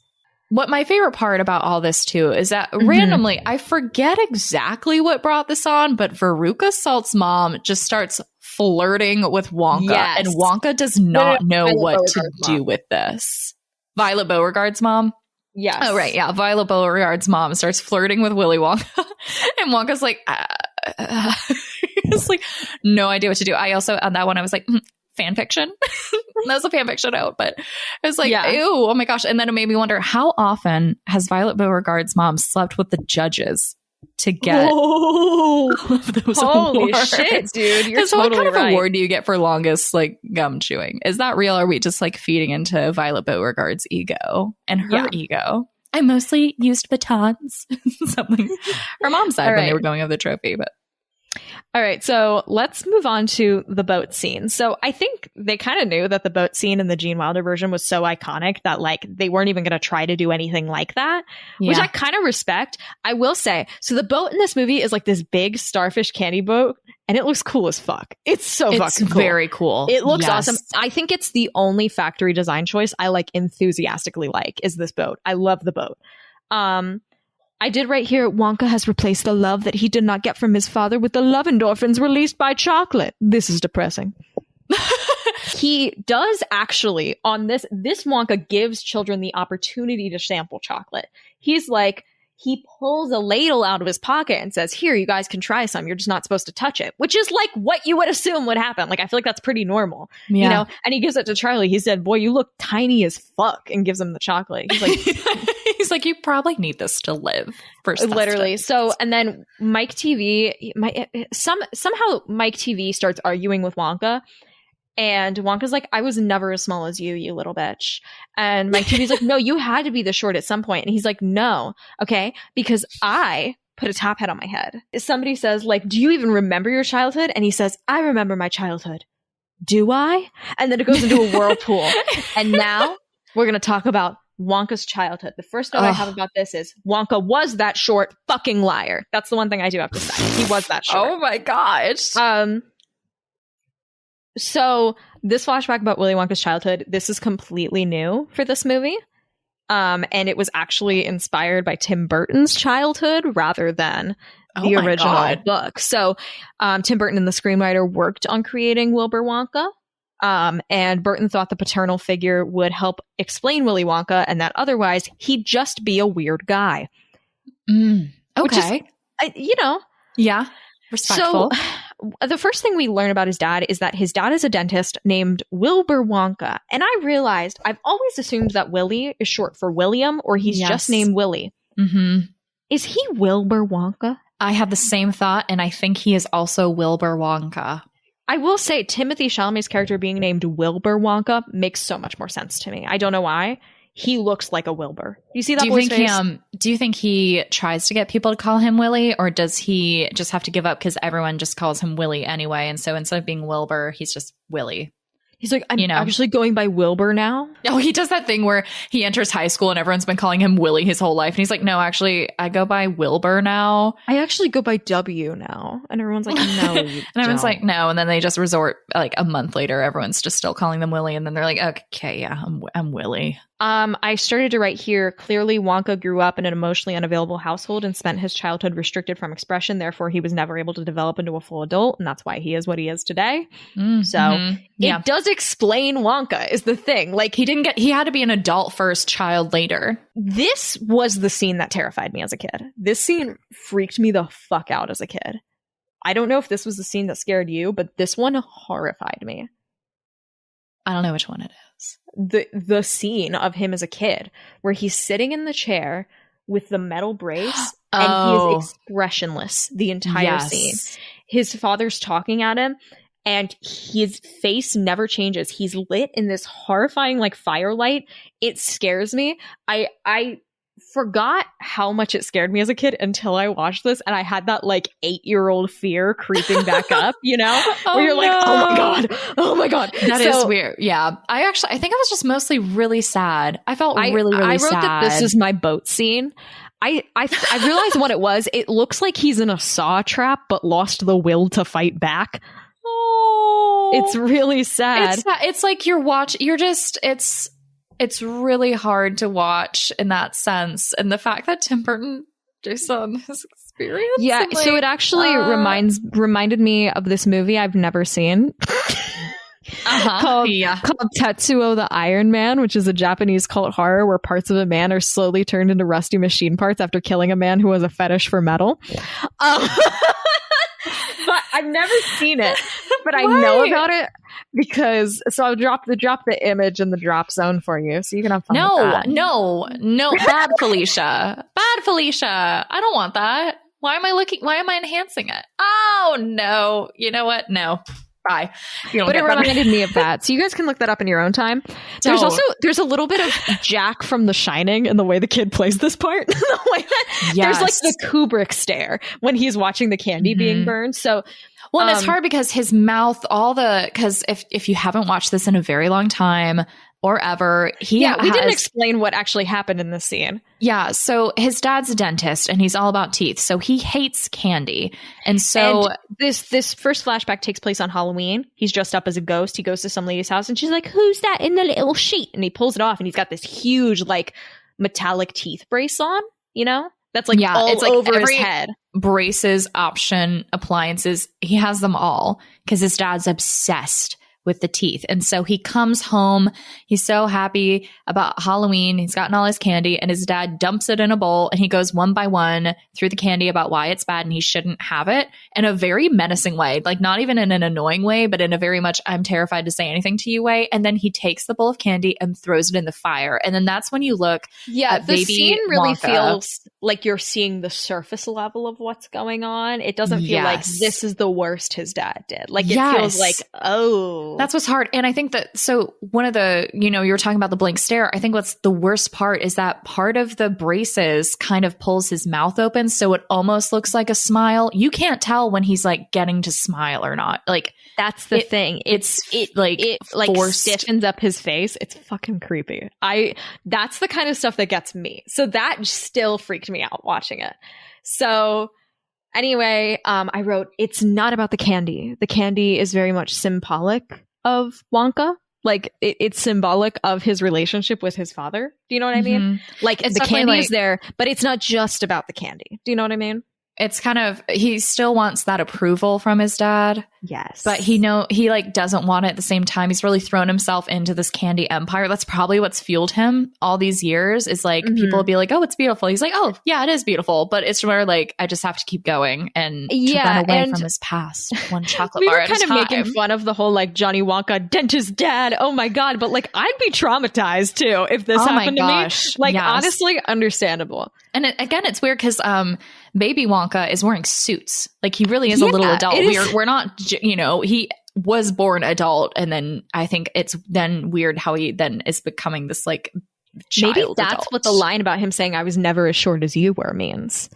What my favorite part about all this too is that randomly, I forget exactly what brought this on, but Veruca Salt's mom just starts flirting with Wonka, and Wonka does not know what to do with this. Violet Beauregard's mom? Yes. Oh, right. Yeah. Violet Beauregard's mom starts flirting with Willy Wonka, and Wonka's like, it's like, no idea what to do. I also, on that one, I was like, fan fiction. That was a fan fiction out, but it was like, ew, oh my gosh. And then it made me wonder, how often has Violet Beauregard's mom slept with the judges to get all of those holy awards? Shit, dude. You're so totally what kind of award do you get for longest like gum chewing? Is that real? Or are we just like feeding into Violet Beauregard's ego and her ego? I mostly used batons. Something her mom said when they were going over the trophy, but all right, so let's move on to the boat scene. So I think they kind of knew that the boat scene in the Gene Wilder version was so iconic that like they weren't even going to try to do anything like that, which I kind of respect. I will say, so the boat in this movie is like this big starfish candy boat, and it looks cool as fuck. It's fucking cool. Very cool. It looks awesome. I think it's the only factory design choice I like enthusiastically like is this boat. I love the boat. I did right here, Wonka has replaced the love that he did not get from his father with the love endorphins released by chocolate. This is depressing. He does actually, on this Wonka gives children the opportunity to sample chocolate. He's like, he pulls a ladle out of his pocket and says, here, you guys can try some. You're just not supposed to touch it, which is like what you would assume would happen. Like, I feel like that's pretty normal, you know? And he gives it to Charlie. He said, boy, you look tiny as fuck, and gives him the chocolate. He's like, he's like, you probably need this to live. Literally. So, and then Mike TV, somehow Mike TV starts arguing with Wonka. And Wonka's like, I was never as small as you, you little bitch. And Mike TV's like, no, you had to be this short at some point. And he's like, no, okay, because I put a top hat on my head. Somebody says, like, do you even remember your childhood? And he says, I remember my childhood do I? And then it goes into a whirlpool. And now we're going to talk about Wonka's childhood. The first note I have about this is Wonka was that short fucking liar. That's the one thing I do have to say. He was that short. Oh my gosh. So this flashback about Willy Wonka's childhood, this is completely new for this movie. And it was actually inspired by Tim Burton's childhood rather than the original book. So Tim Burton and the screenwriter worked on creating Wilbur Wonka. And Burton thought the paternal figure would help explain Willy Wonka and that otherwise he'd just be a weird guy. Okay. Yeah. Respectful. So the first thing we learn about his dad is that his dad is a dentist named Wilbur Wonka. And I realized I've always assumed that Willy is short for William or he's just named Willy. Mm-hmm. Is he Wilbur Wonka? I had the same thought, and I think he is also Wilbur Wonka. I will say Timothée Chalamet's character being named Wilbur Wonka makes so much more sense to me. I don't know why. He looks like a Wilbur. You see that boy's face? Do you think he tries to get people to call him Willy, or does he just have to give up because everyone just calls him Willy anyway? And so instead of being Wilbur, he's just Willy. He's like, I'm actually going by Wilbur now. Oh, he does that thing where he enters high school and everyone's been calling him Willy his whole life. And he's like, no, actually, I go by Wilbur now. I actually go by W now. And everyone's like, no, you and everyone's like, no. And then they just resort, like a month later, everyone's just still calling them Willy. And then they're like, okay, yeah, I'm Willy. I started to write here, clearly Wonka grew up in an emotionally unavailable household and spent his childhood restricted from expression. Therefore, he was never able to develop into a full adult. And that's why he is what he is today. It does explain Wonka is the thing. Like he had to be an adult first, child later. This was the scene that terrified me as a kid. This scene freaked me the fuck out as a kid. I don't know if this was the scene that scared you, but this one horrified me. I don't know which one it is. The scene of him as a kid where he's sitting in the chair with the metal brace and he is expressionless the entire scene. His father's talking at him and his face never changes. He's lit in this horrifying like firelight. It scares me. I forgot how much it scared me as a kid until I watched this, and I had that like 8-year-old fear creeping back up, you know, where you're like, oh my god, that is weird. Yeah, I think I was just mostly really sad. I felt really sad. I wrote that this is my boat scene. I realized what it was. It looks like he's in a saw trap, but lost the will to fight back. Oh, it's really sad. It's like it's really hard to watch in that sense. And the fact that Tim Burton based on his experience. Yeah, so it actually reminded me of this movie I've never seen. Called Tetsuo the Iron Man, which is a Japanese cult horror where parts of a man are slowly turned into rusty machine parts after killing a man who has a fetish for metal. But I've never seen it, but I know about it because I'll drop the image in the drop zone for you so you can have fun with that. No, bad Felicia. I don't want that. Why am I enhancing it? Oh no. You know what? No. Bye. But it reminded me of that. So you guys can look that up in your own time. There's a little bit of Jack from The Shining in the way the kid plays this part. There's like the Kubrick stare when he's watching the candy being burned. So and it's hard because his mouth, because if you haven't watched this in a very long time or ever, we didn't explain what actually happened in this scene. Yeah, so his dad's a dentist and he's all about teeth, so he hates candy. And so this first flashback takes place on Halloween. He's dressed up as a ghost. He goes to some lady's house and she's like, "Who's that in the little sheet?" And he pulls it off and he's got this huge like metallic teeth brace on, you know? That's like it's like over his head. Braces, option, appliances, he has them all because his dad's obsessed with the teeth. And so he comes home, he's so happy about Halloween, he's gotten all his candy, and his dad dumps it in a bowl and he goes one by one through the candy about why it's bad and he shouldn't have it in a very menacing way, like not even in an annoying way, but in a very much I'm terrified to say anything to you way. And then he takes the bowl of candy and throws it in the fire. And then that's when you look at the baby scene really Wonka. like you're seeing the surface level of what's going on. It doesn't feel like this is the worst his dad did. Like it feels like, oh. That's what's hard. And I think that, so one of the, you were talking about the blank stare. I think what's the worst part is that part of the braces kind of pulls his mouth open. So it almost looks like a smile. You can't tell when he's like getting to smile or not. Like that's the thing. It stiffens up his face. It's fucking creepy. That's the kind of stuff that gets me. So that still freaked me out watching it. So anyway, I wrote, it's not about the candy. The candy is very much symbolic of Wonka. Like it's symbolic of his relationship with his father. Do you know what I mean? Like it's the candy is there, but it's not just about the candy. Do you know what I mean? It's kind of, he still wants that approval from his dad. Yes. But he like doesn't want it at the same time. He's really thrown himself into this candy empire. That's probably what's fueled him all these years is like people will be like, oh, it's beautiful. He's like, oh, yeah, it is beautiful. But it's where like, I just have to keep going and to run away from his past. One chocolate bar at a time. We were kind of making fun of the whole like Johnny Wonka dentist dad. Oh my God. But like, I'd be traumatized too if this happened to me. Like honestly, understandable. And again, it's weird because Baby Wonka is wearing suits. Like he really is a little adult. We're not, he was born adult. And then I think it's then weird how he then is becoming this like child Maybe that's adult. What the line about him saying, I was never as short as you were means.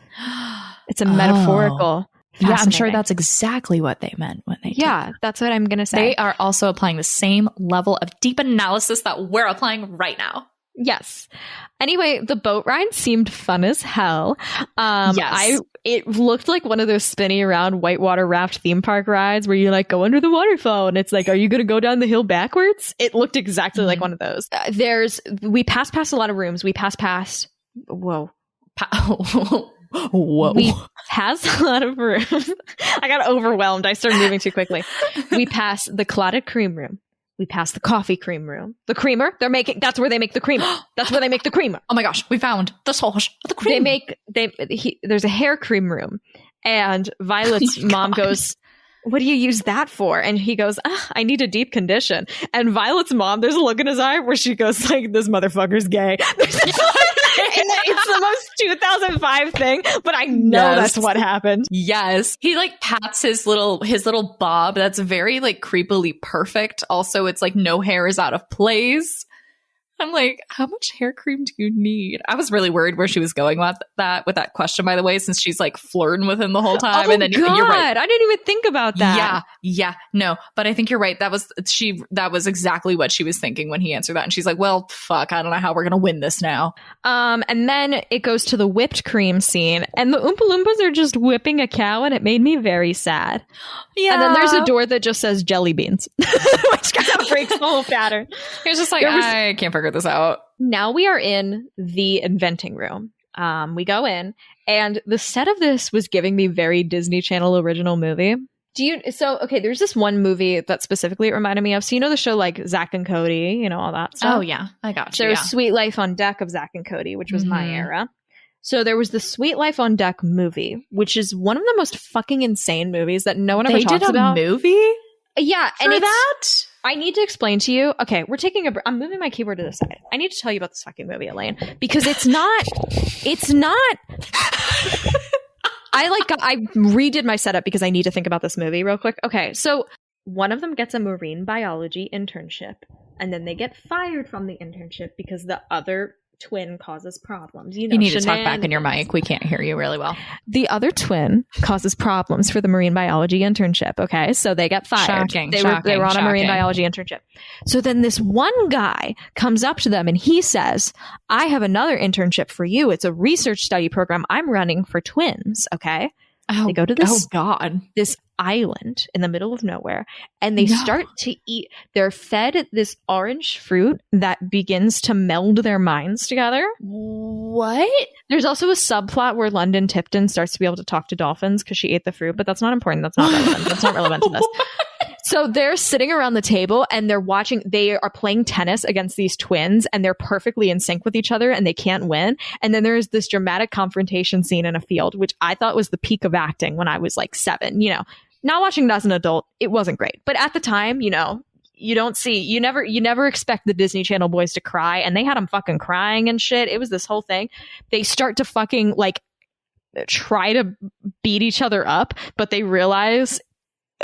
It's a metaphorical. Yeah, I'm sure that's exactly what they meant when they did. That's what I'm going to say. They are also applying the same level of deep analysis that we're applying right now. Yes. Anyway, the boat ride seemed fun as hell. It looked like one of those spinny around whitewater raft theme park rides where you like go under the waterfall and it's like, are you going to go down the hill backwards? It looked exactly like one of those. We passed past a lot of rooms. We passed past. Whoa. Whoa. We passed a lot of rooms. I got overwhelmed. I started moving too quickly. We passed the clotted cream room. We passed the coffee cream room. The creamer, that's where they make the creamer. That's where they make the creamer. Oh my gosh, we found the source of the cream. There's a hair cream room. And Violet's mom goes, what do you use that for? And he goes, I need a deep condition. And Violet's mom, there's a look in his eye where she goes like, this motherfucker's gay. It's the most 2005 thing, but I know that's what happened. Yes. He like pats his little bob. That's very like creepily perfect. Also, it's like no hair is out of place. I'm like, how much hair cream do you need? I was really worried where she was going with that question, by the way, since she's like flirting with him the whole time. Oh, and then God, you're right. I didn't even think about that. Yeah. No, but I think you're right. That was exactly what she was thinking when he answered that. And she's like, well, fuck, I don't know how we're going to win this now. And then it goes to the whipped cream scene and the Oompa Loompas are just whipping a cow and it made me very sad. Yeah. And then there's a door that just says jelly beans, which kind of breaks the whole pattern. He was just like, I can't figure this out. Now we are in the inventing room. We go in and the set of this was giving me very Disney Channel original movie. There's this one movie that specifically it reminded me of. So the show like Zack and Cody, all that stuff. Oh yeah, I got you. There's Sweet Life on Deck of Zack and Cody, which was my era. So there was the Sweet Life on Deck movie, which is one of the most fucking insane movies that no one ever talks about. They did a movie? Yeah. And that? I need to explain to you. Okay, I'm moving my keyboard to the side. I need to tell you about this fucking movie, Elaine, because it's not. I redid my setup because I need to think about this movie real quick. Okay, so one of them gets a marine biology internship, and then they get fired from the internship because the other twin causes problems. You need to talk back in your mic. We can't hear you really well. The other twin causes problems for the marine biology internship. Okay, so they get fired. They were on a marine biology internship. So then this one guy comes up to them and he says, I have another internship for you. It's a research study program I'm running for twins. Okay. They go to this island in the middle of nowhere and they start to eat. They're fed this orange fruit that begins to meld their minds together. What? There's also a subplot where London Tipton starts to be able to talk to dolphins because she ate the fruit, but that's not important. That's not relevant. That's not relevant to this. So they're sitting around the table and they are playing tennis against these twins and they're perfectly in sync with each other and they can't win. And then there's this dramatic confrontation scene in a field, which I thought was the peak of acting when I was like 7, Now watching it as an adult, it wasn't great. But at the time, you never expect the Disney Channel boys to cry, and they had them fucking crying and shit. It was this whole thing. They start to fucking like try to beat each other up, but they realize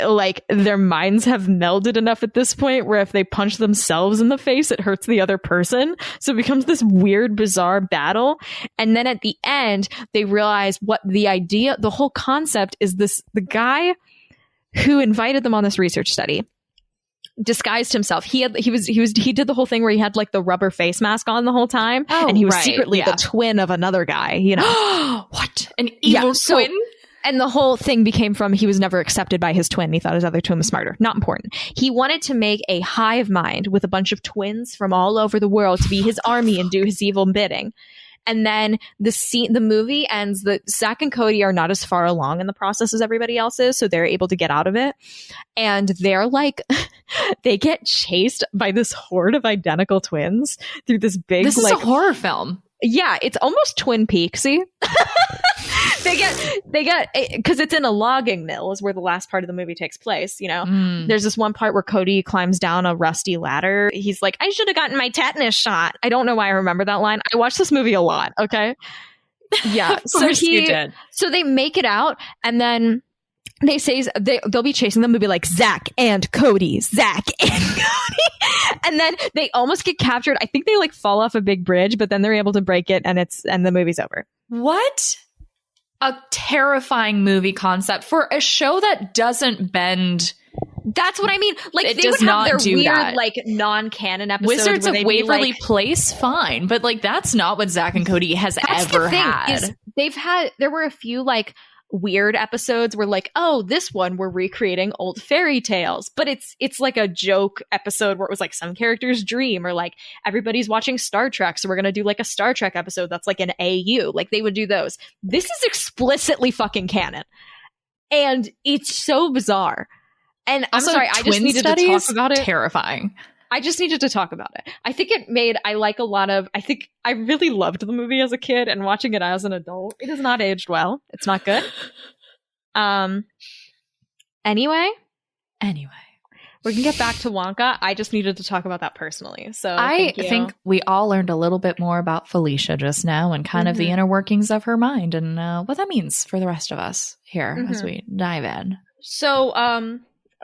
like their minds have melded enough at this point where if they punch themselves in the face, it hurts the other person. So it becomes this weird, bizarre battle. And then at the end, they realize what the whole concept is. The guy who invited them on this research study disguised himself. He did the whole thing where he had like the rubber face mask on the whole time, and he was secretly the twin of another guy, you know. What? An evil twin? And the whole thing became from he was never accepted by his twin. He thought his other twin was smarter. Not important. He wanted to make a hive mind with a bunch of twins from all over the world to be his army and do his evil bidding. And then the movie ends that Zach and Cody are not as far along in the process as everybody else is, so they're able to get out of it. And they're like, they get chased by this horde of identical twins through this big. This is a horror film. Yeah, it's almost Twin Peaksy. They get because it's in a logging mill is where the last part of the movie takes place. You know, there's this one part where Cody climbs down a rusty ladder. He's like, I should have gotten my tetanus shot. I don't know why I remember that line. I watched this movie a lot. Okay. Yeah. You did. So they make it out, and then they say they'll be chasing them. They'll be like Zach and Cody, Zach and Cody. And then they almost get captured. I think they like fall off a big bridge, but then they're able to break it, and the movie's over. What a terrifying movie concept for a show that doesn't bend. That's what I mean. Like it they does would not have their do weird, that. like non-canon episodes. Wizards of Waverly like, Place, fine, but like that's not what Zach and Cody has ever had. There were a few like weird episodes where like, oh, this one we're recreating old fairy tales, but it's like a joke episode where it was like some character's dream, or like everybody's watching Star Trek, so we're gonna do like a Star Trek episode that's like an AU. Like they would do those. This is explicitly fucking canon, and it's so bizarre. And I'm sorry, I just needed to talk about it. Terrifying. I just needed to talk about it. I think I think I really loved the movie as a kid, and watching it as an adult, it has not aged well. It's not good. Anyway, we can get back to Wonka. I just needed to talk about that personally. So I think we all learned a little bit more about Felicia just now, and kind of the inner workings of her mind, and what that means for the rest of us here as we dive in. So,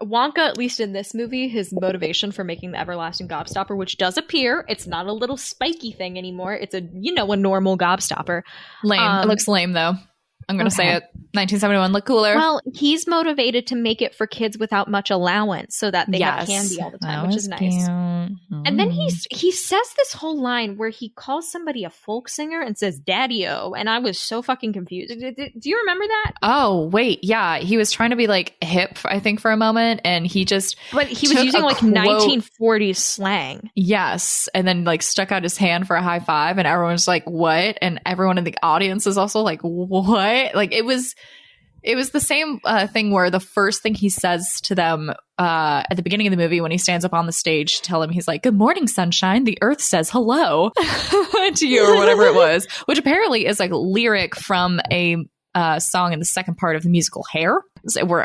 Wonka, at least in this movie, his motivation for making the everlasting gobstopper, which does appear, it's not a little spiky thing anymore. It's a normal gobstopper. Lame. It looks lame though. I'm going to say it. 1971 look cooler. Well, he's motivated to make it for kids without much allowance so that they have candy all the time, which is nice. Cute. And then he says this whole line where he calls somebody a folk singer and says Daddy-O, and I was so fucking confused. Do you remember that? Oh, wait. Yeah. He was trying to be like hip, I think, for a moment, and but he was using like 1940s slang. Yes. And then like stuck out his hand for a high five, and everyone's like, what? And everyone in the audience is also like, what? Like it was the same thing where the first thing he says to them at the beginning of the movie when he stands up on the stage to tell him, he's like, good morning, sunshine. The earth says hello to you, or whatever it was, which apparently is like lyric from a song in the second part of the musical Hair. So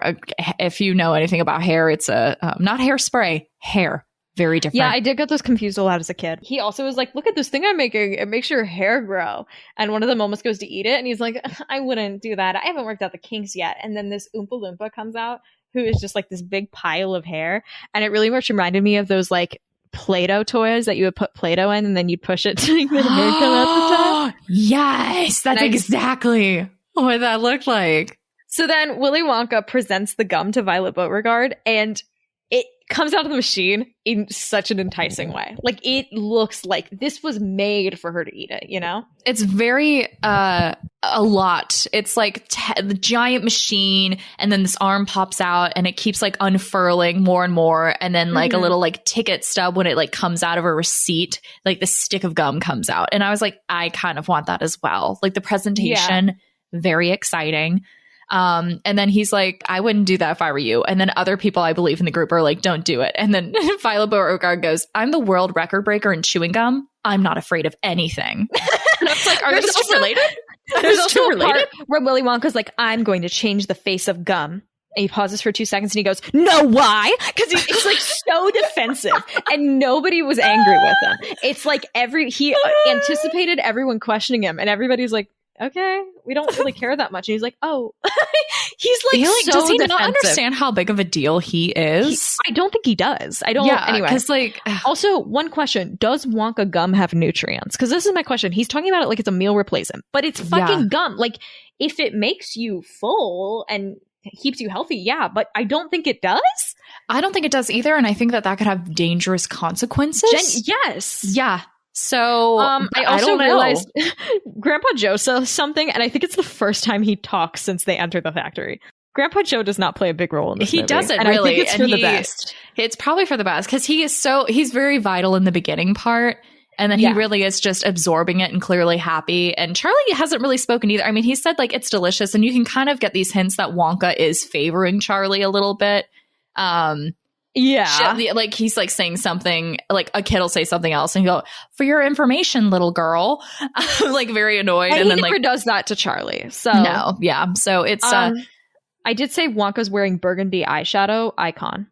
if you know anything about Hair, it's not hairspray, Hair. Very different. Yeah, I did get those confused a lot as a kid. He also was like, look at this thing I'm making. It makes your hair grow. And one of them almost goes to eat it. And he's like, I wouldn't do that. I haven't worked out the kinks yet. And then this Oompa Loompa comes out, who is just like this big pile of hair. And it really much reminded me of those like Play-Doh toys that you would put Play-Doh in and then you'd push it to make the hair come out the top. Yes, that's exactly what that looked like. So then Willy Wonka presents the gum to Violet Beauregard, and it comes out of the machine in such an enticing way. Like it looks like this was made for her to eat it, you know? It's very a lot. It's like the giant machine, and then this arm pops out and it keeps like unfurling more and more, and then like a little like ticket stub when it like comes out of a receipt, like the stick of gum comes out. And I was like, I kind of want that as well. Like the presentation, very exciting. And then he's like, I wouldn't do that if I were you. And then other people I believe in the group are like, don't do it. And then Violet Beauregard goes, I'm the world record breaker in chewing gum. I'm not afraid of anything. And I was like, are those two related? There's also a part where Willy Wonka's like, I'm going to change the face of gum. he pauses for 2 seconds and he goes, "No, why?" Because it's like so defensive, and nobody was angry with him. It's like he anticipated everyone questioning him, and everybody's like, "Okay, we don't really care that much." And he's like, "Oh," he's like, so does he defensive. not understand how big of a deal he is? I don't think he does. I don't. Yeah, anyway, because like, also one question: does Wonka gum have nutrients? Because this is my question. He's talking about it like it's a meal replacement, but it's fucking gum. Like, if it makes you full and keeps you healthy, yeah, but I don't think it does. I don't think it does either, and I think that could have dangerous consequences. Yes. Yeah. So I also realized Grandpa Joe says something, and I think it's the first time he talks since they enter the factory. Grandpa Joe does not play a big role in this movie. He doesn't and really. I think it's for the best. It's probably for the best because he's very vital in the beginning part. And then he really is just absorbing it and clearly happy. And Charlie hasn't really spoken either. I mean, he said like it's delicious, and you can kind of get these hints that Wonka is favoring Charlie a little bit. Like he's like saying something, like a kid will say something else and he'll go, "For your information, little girl," like very annoyed. And then never like does that to Charlie. So no, yeah. So it's I did say Wonka's wearing burgundy eyeshadow icon.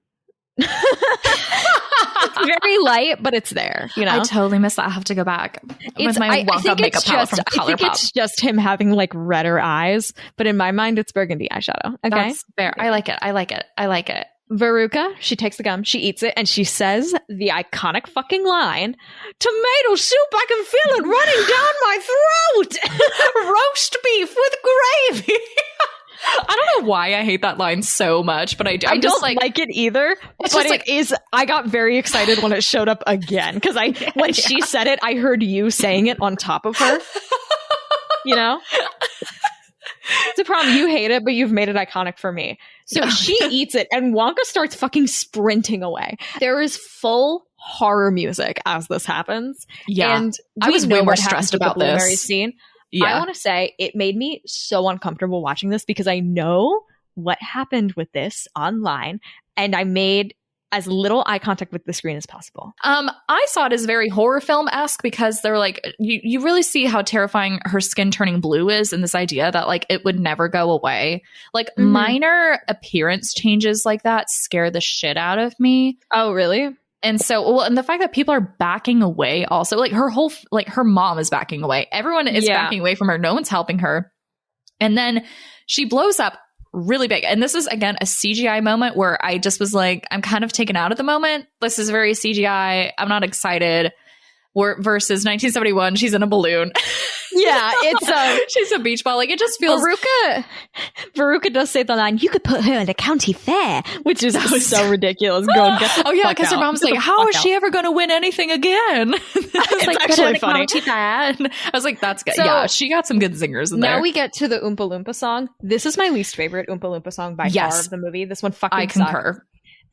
It's very light, but it's there. You know, I totally missed that. I have to go back with my Wonka makeup palette from ColourPop. I think it's just him having like redder eyes, but in my mind, it's burgundy eyeshadow. Okay, that's fair. I like it. Veruca, she takes the gum, she eats it, and she says the iconic fucking line, "Tomato soup, I can feel it running down my throat." Roast beef with gravy. I don't know why I hate that line so much, but I do. I don't like it either. But like, I got very excited when it showed up again because when she said it, I heard you saying it on top of her. You know, it's a problem. You hate it, but you've made it iconic for me. So she eats it, and Wonka starts fucking sprinting away. There is full horror music as this happens. Yeah, and I was way more stressed about the this scene. Yeah. I want to say it made me so uncomfortable watching this because I know what happened with this online, and I made as little eye contact with the screen as possible. I saw it as very horror film-esque because they're like, you really see how terrifying her skin turning blue is, and this idea that like it would never go away. Like minor appearance changes like that scare the shit out of me. Oh, really? And so, and the fact that people are backing away also, like her mom is backing away. Everyone is backing away from her. No one's helping her. And then she blows up really big. And this is, again, a CGI moment where I just was like, I'm kind of taken out at the moment. This is very CGI. I'm not excited. Versus 1971, she's in a balloon. Yeah, it's she's a beach ball. Like it just feels. Veruca does say the line, "You could put her in a county fair," which is so ridiculous. Go get the because her mom's like, "How is she ever going to win anything again?" It's like actually funny. I was like, "That's good." So, yeah, she got some good zingers in there. Now we get to the Oompa Loompa song. This is my least favorite Oompa Loompa song by far of the movie. This one fucking sucks. I concur.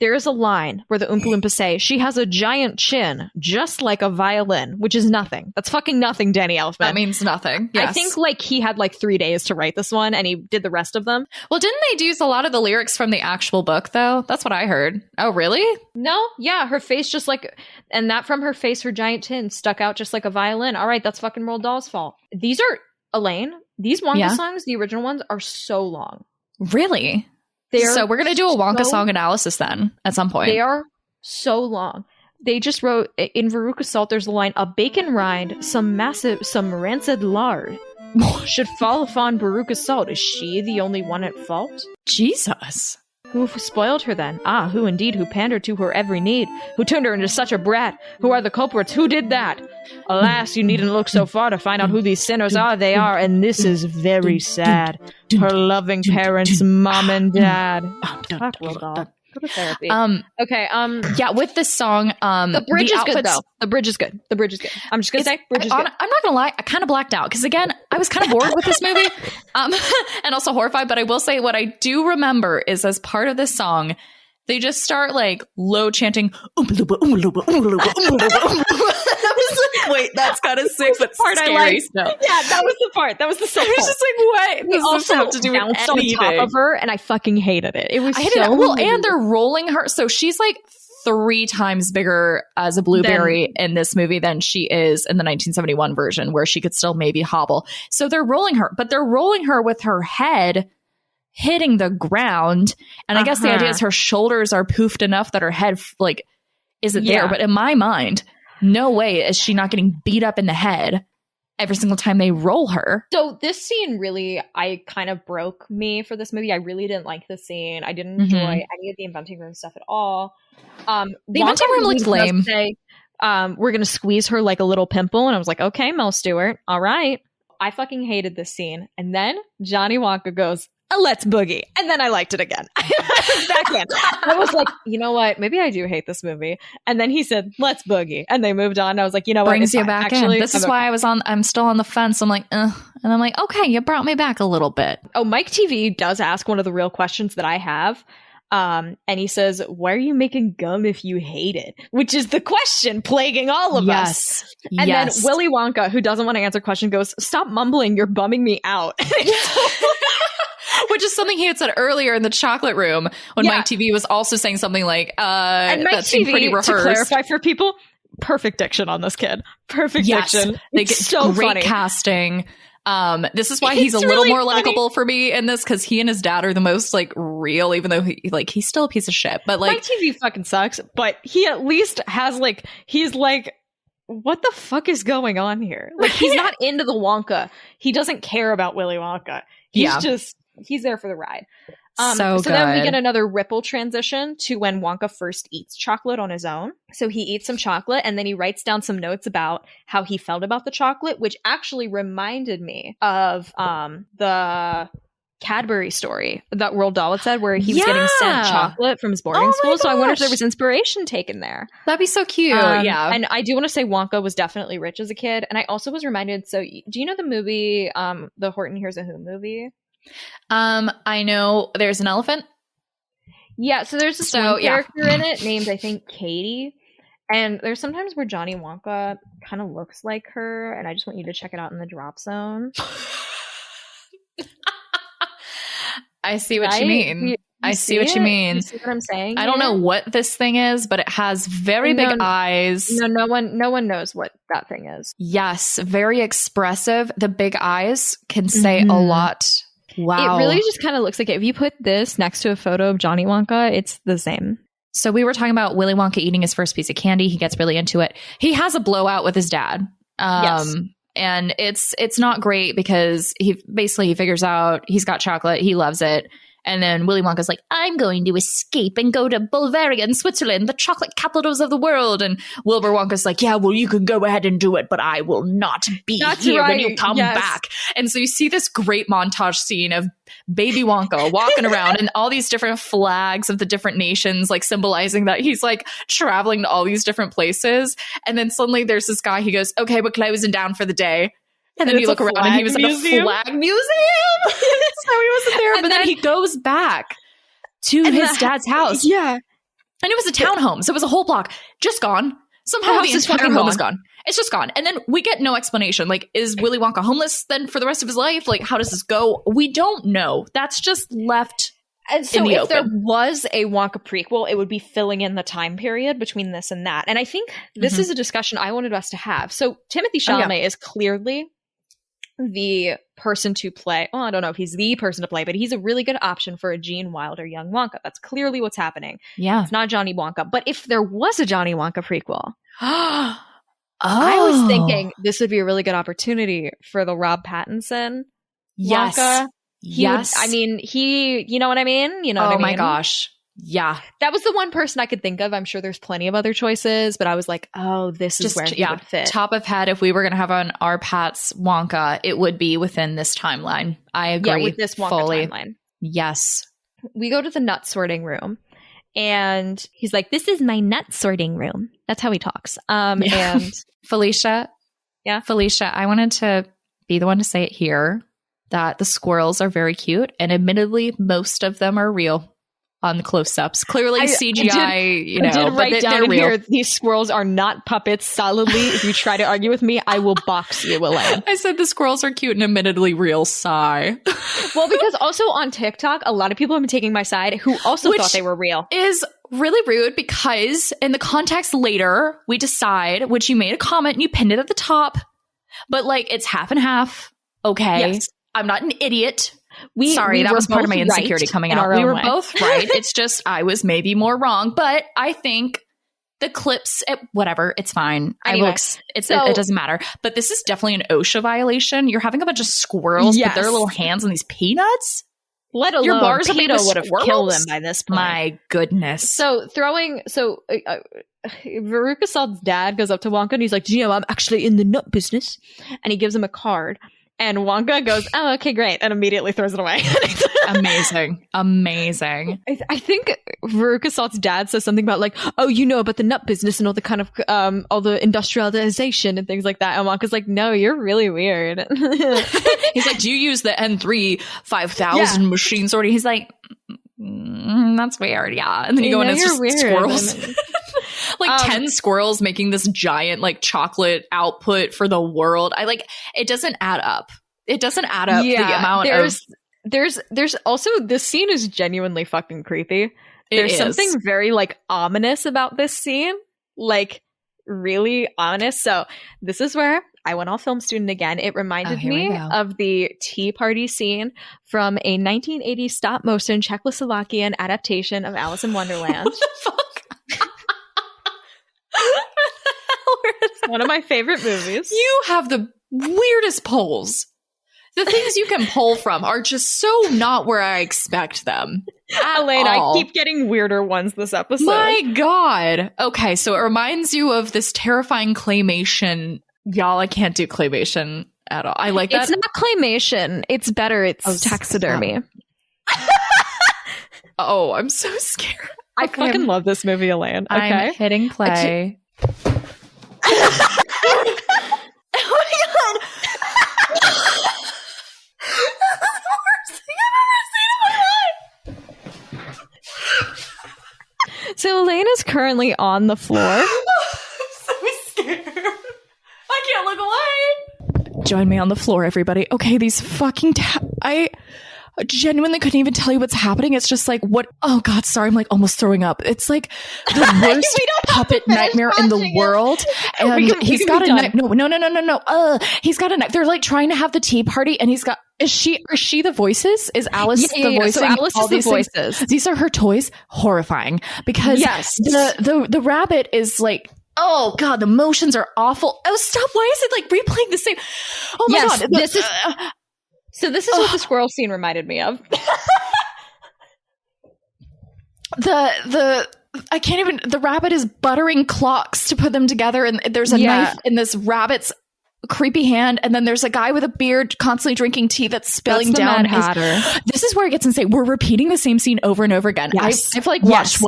There is a line where the Oompa Loompas say, "She has a giant chin, just like a violin," which is nothing. That's fucking nothing, Danny Elfman. That means nothing. Yes. I think like he had like 3 days to write this one, and he did the rest of them. Well, didn't they use a lot of the lyrics from the actual book, though? That's what I heard. Oh, really? No. Yeah, her face just like, and that from her face, her giant chin stuck out just like a violin. All right, that's fucking Roald Dahl's fault. These are, Elaine, these Wonka songs, the original ones, are so long. Really? So we're going to do a Wonka song analysis then at some point. They are so long. They just wrote in Veruca Salt, there's the line, "A bacon rind, some rancid lard should fall upon Veruca Salt. Is she the only one at fault?" Jesus. "Who spoiled her then? Ah, who indeed, who pandered to her every need? Who turned her into such a brat? Who are the culprits? Who did that? Alas, you needn't look so far to find out who these sinners are. They are, and this is very sad, her loving parents, mom and dad." Fuck, Roald Dahl. Go to therapy. Okay. Yeah, with this song, the bridge is good though. The bridge is good. I'm just gonna say, bridge is good. I'm not gonna lie, I kind of blacked out because again, I was kind of bored with this movie, and also horrified. But I will say, what I do remember is as part of this song, they just start like low chanting "Oompa Loompa, Oompa Loompa, Oompa Loompa, Oompa Loompa." I was like, wait, that's kind of sick, but part scary. I liked. Yeah, that was the part. That was the sick part. I was just like, what? This also have to do with anything. On top of her, and I fucking hated it. It was and they're rolling her. So she's like 3 times bigger as a blueberry in this movie than she is in the 1971 version, where she could still maybe hobble. So they're rolling her, but they're rolling her with her head hitting the ground. And I guess the idea is her shoulders are poofed enough that her head like isn't there. But in my mind, no way is she not getting beat up in the head every single time they roll her. So this scene really, I kind of broke me for this movie. I really didn't like this scene. I didn't enjoy any of the inventing room stuff at all. The inventing room looked lame. Say, we're going to squeeze her like a little pimple. And I was like, okay, Mel Stewart. All right. I fucking hated this scene. And then Johnny Wonka goes, let's boogie. And then I liked it again. I was like, you know what? Maybe I do hate this movie. And then he said, let's boogie. And they moved on. I was like, you know what? Brings you back in. This is why I'm still on the fence. I'm like, ugh. And I'm like, okay, you brought me back a little bit. Oh, Mike TV does ask one of the real questions that I have. And he says, why are you making gum if you hate it? Which is the question plaguing all of us. And then Willy Wonka, who doesn't want to answer the question, goes, stop mumbling. You're bumming me out. Which is something he had said earlier in the chocolate room when Mike TV was also saying something like, and Mike TV, pretty rehearsed. To clarify for people, perfect diction on this kid. Perfect diction. They get so great funny. Casting. This is why he's a little really more likable for me in this, because he and his dad are the most like real, even though he's still a piece of shit. But like, Mike TV fucking sucks, but he at least has like, he's like, what the fuck is going on here? Like, he's not into the Wonka. He doesn't care about Willy Wonka. He's there for the ride. So then we get another ripple transition to when Wonka first eats chocolate on his own. So he eats some chocolate and then he writes down some notes about how he felt about the chocolate, which actually reminded me of the Cadbury story that Roald Dahl had said, where he was getting sent chocolate from his boarding school. So I wonder if there was inspiration taken there. That'd be so cute. And I do want to say Wonka was definitely rich as a kid. And I also was reminded, so do you know the movie, the Horton Hears a Who movie? I know there's an elephant. Yeah, so there's this one character in it named, I think, Katie. And there's sometimes where Johnny Wonka kind of looks like her, and I just want you to check it out in the drop zone. I see what you mean. I see what you mean. You see what I'm saying? I don't know what this thing is, but it has very big eyes. No one knows what that thing is. Yes, very expressive. The big eyes can say a lot. Wow. It really just kind of looks like it. If you put this next to a photo of Johnny Wonka, it's the same. So we were talking about Willy Wonka eating his first piece of candy. He gets really into it. He has a blowout with his dad. Yes. And it's not great because he figures out he's got chocolate. He loves it. And then Willy Wonka's like, I'm going to escape and go to Bavaria and Switzerland, the chocolate capitals of the world. And Wilbur Wonka's like, yeah, well, you can go ahead and do it, but I will not be here when you come back. And so you see this great montage scene of baby Wonka walking around and all these different flags of the different nations, like symbolizing that he's like traveling to all these different places. And then suddenly there's this guy, he goes, okay, we're closing down for the day. And then you look around and he was in a flag museum. So he wasn't there. But then he goes back to his dad's house. Yeah. And it was a townhome. So it was a whole block. Just gone. Somehow the entire home is gone. It's just gone. And then we get no explanation. Like, is Willy Wonka homeless then for the rest of his life? Like, how does this go? We don't know. That's just left and so in the if open. There was a Wonka prequel, it would be filling in the time period between this and that. And I think this is a discussion I wanted us to have. So Timothée Chalamet is clearly the person to play. Well, I don't know if he's the person to play, but he's a really good option for a Gene Wilder young Wonka. That's clearly what's happening. Yeah. It's not Johnny Wonka. But if there was a Johnny Wonka prequel, I was thinking this would be a really good opportunity for the Rob Pattinson Wonka. Yes. You know what I mean? You know what I mean? Oh my gosh. Yeah. That was the one person I could think of. I'm sure there's plenty of other choices, but I was like, oh, this is where he would fit. Top of head, if we were going to have on our Pat's Wonka, it would be within this timeline. I agree. Yeah, with this Wonka fully. timeline. Yes. We go to the nut sorting room and he's like, this is my nut sorting room. That's how he talks. And Felicia. Yeah. Felicia, I wanted to be the one to say it here that the squirrels are very cute. And admittedly, most of them are real. On the close-ups. Clearly CGI, I did write down in here, these squirrels are not puppets solidly. If you try to argue with me, I will box you, Elaine. I said the squirrels are cute and admittedly real, sigh. Well, because also on TikTok, a lot of people have been taking my side who also thought they were real. Is really rude because in the context later, we decide, which you made a comment and you pinned it at the top, but like it's half and half. Okay. Yes. I'm not an idiot. Sorry, that were was part of both my insecurity right coming in out. our We own were way. both right. It's just I was maybe more wrong, but I think the clips, whatever, it's fine. Anyway, it doesn't matter. But this is definitely an OSHA violation. You're having a bunch of squirrels put their little hands on these peanuts. Let alone Your bars are made PETA with would have squirrels? killed him by this point. My goodness. Veruca Salt's dad goes up to Wonka and he's like, you know, I'm actually in the nut business. And he gives him a card. And Wonka goes, oh, okay, great. And immediately throws it away. Amazing. I think Veruca Salt's dad says something about like, oh, you know about the nut business and all the kind of, all the industrialization and things like that. And Wonka's like, no, you're really weird. He's like, do you use the N3 5000 machine sorting? He's like, that's weird. Yeah. And then you go and it's just weird. squirrels. Like 10 squirrels making this giant like chocolate output for the world. It doesn't add up. It doesn't add up the amount there's also, this scene is genuinely fucking creepy. There's something very like ominous about this scene. Like really ominous. So this is where I went all film student again. It reminded me of the tea party scene from a 1980 stop motion Czechoslovakian adaptation of Alice in Wonderland. What the fuck? It's one of my favorite movies. You have the weirdest polls. The things you can pull from are just so not where I expect them. Elaine, I keep getting weirder ones this episode. My God. Okay, so it reminds you of this terrifying claymation. Y'all, I can't do claymation at all. I like that. It's not claymation. It's better. It's taxidermy. Oh, I'm so scared. I fucking love this movie, Elaine. Okay. I'm hitting play. Oh my God. That's the worst thing I've ever seen in my life. So Elaine is currently on the floor. I'm so scared. I can't look away. Join me on the floor, everybody. Okay, these fucking I genuinely couldn't even tell you what's happening. It's just like, what? Oh God, sorry. I'm like almost throwing up. It's like the worst puppet nightmare in the world. And he's got a knife. No. He's got a knife. They're like trying to have the tea party and he's got, is she the voices? Is Alice the voice? So Alice is the voices. Things? These are her toys. Horrifying. Because the rabbit is like, oh God, the motions are awful. Oh, stop. Why is it like replaying the same? Oh my God. This is what the squirrel scene reminded me of. The rabbit is buttering clocks to put them together, and there's a knife in this rabbit's creepy hand, and then there's a guy with a beard constantly drinking tea that's spilling down. This is where it gets insane. We're repeating the same scene over and over again. Yes. I've like watched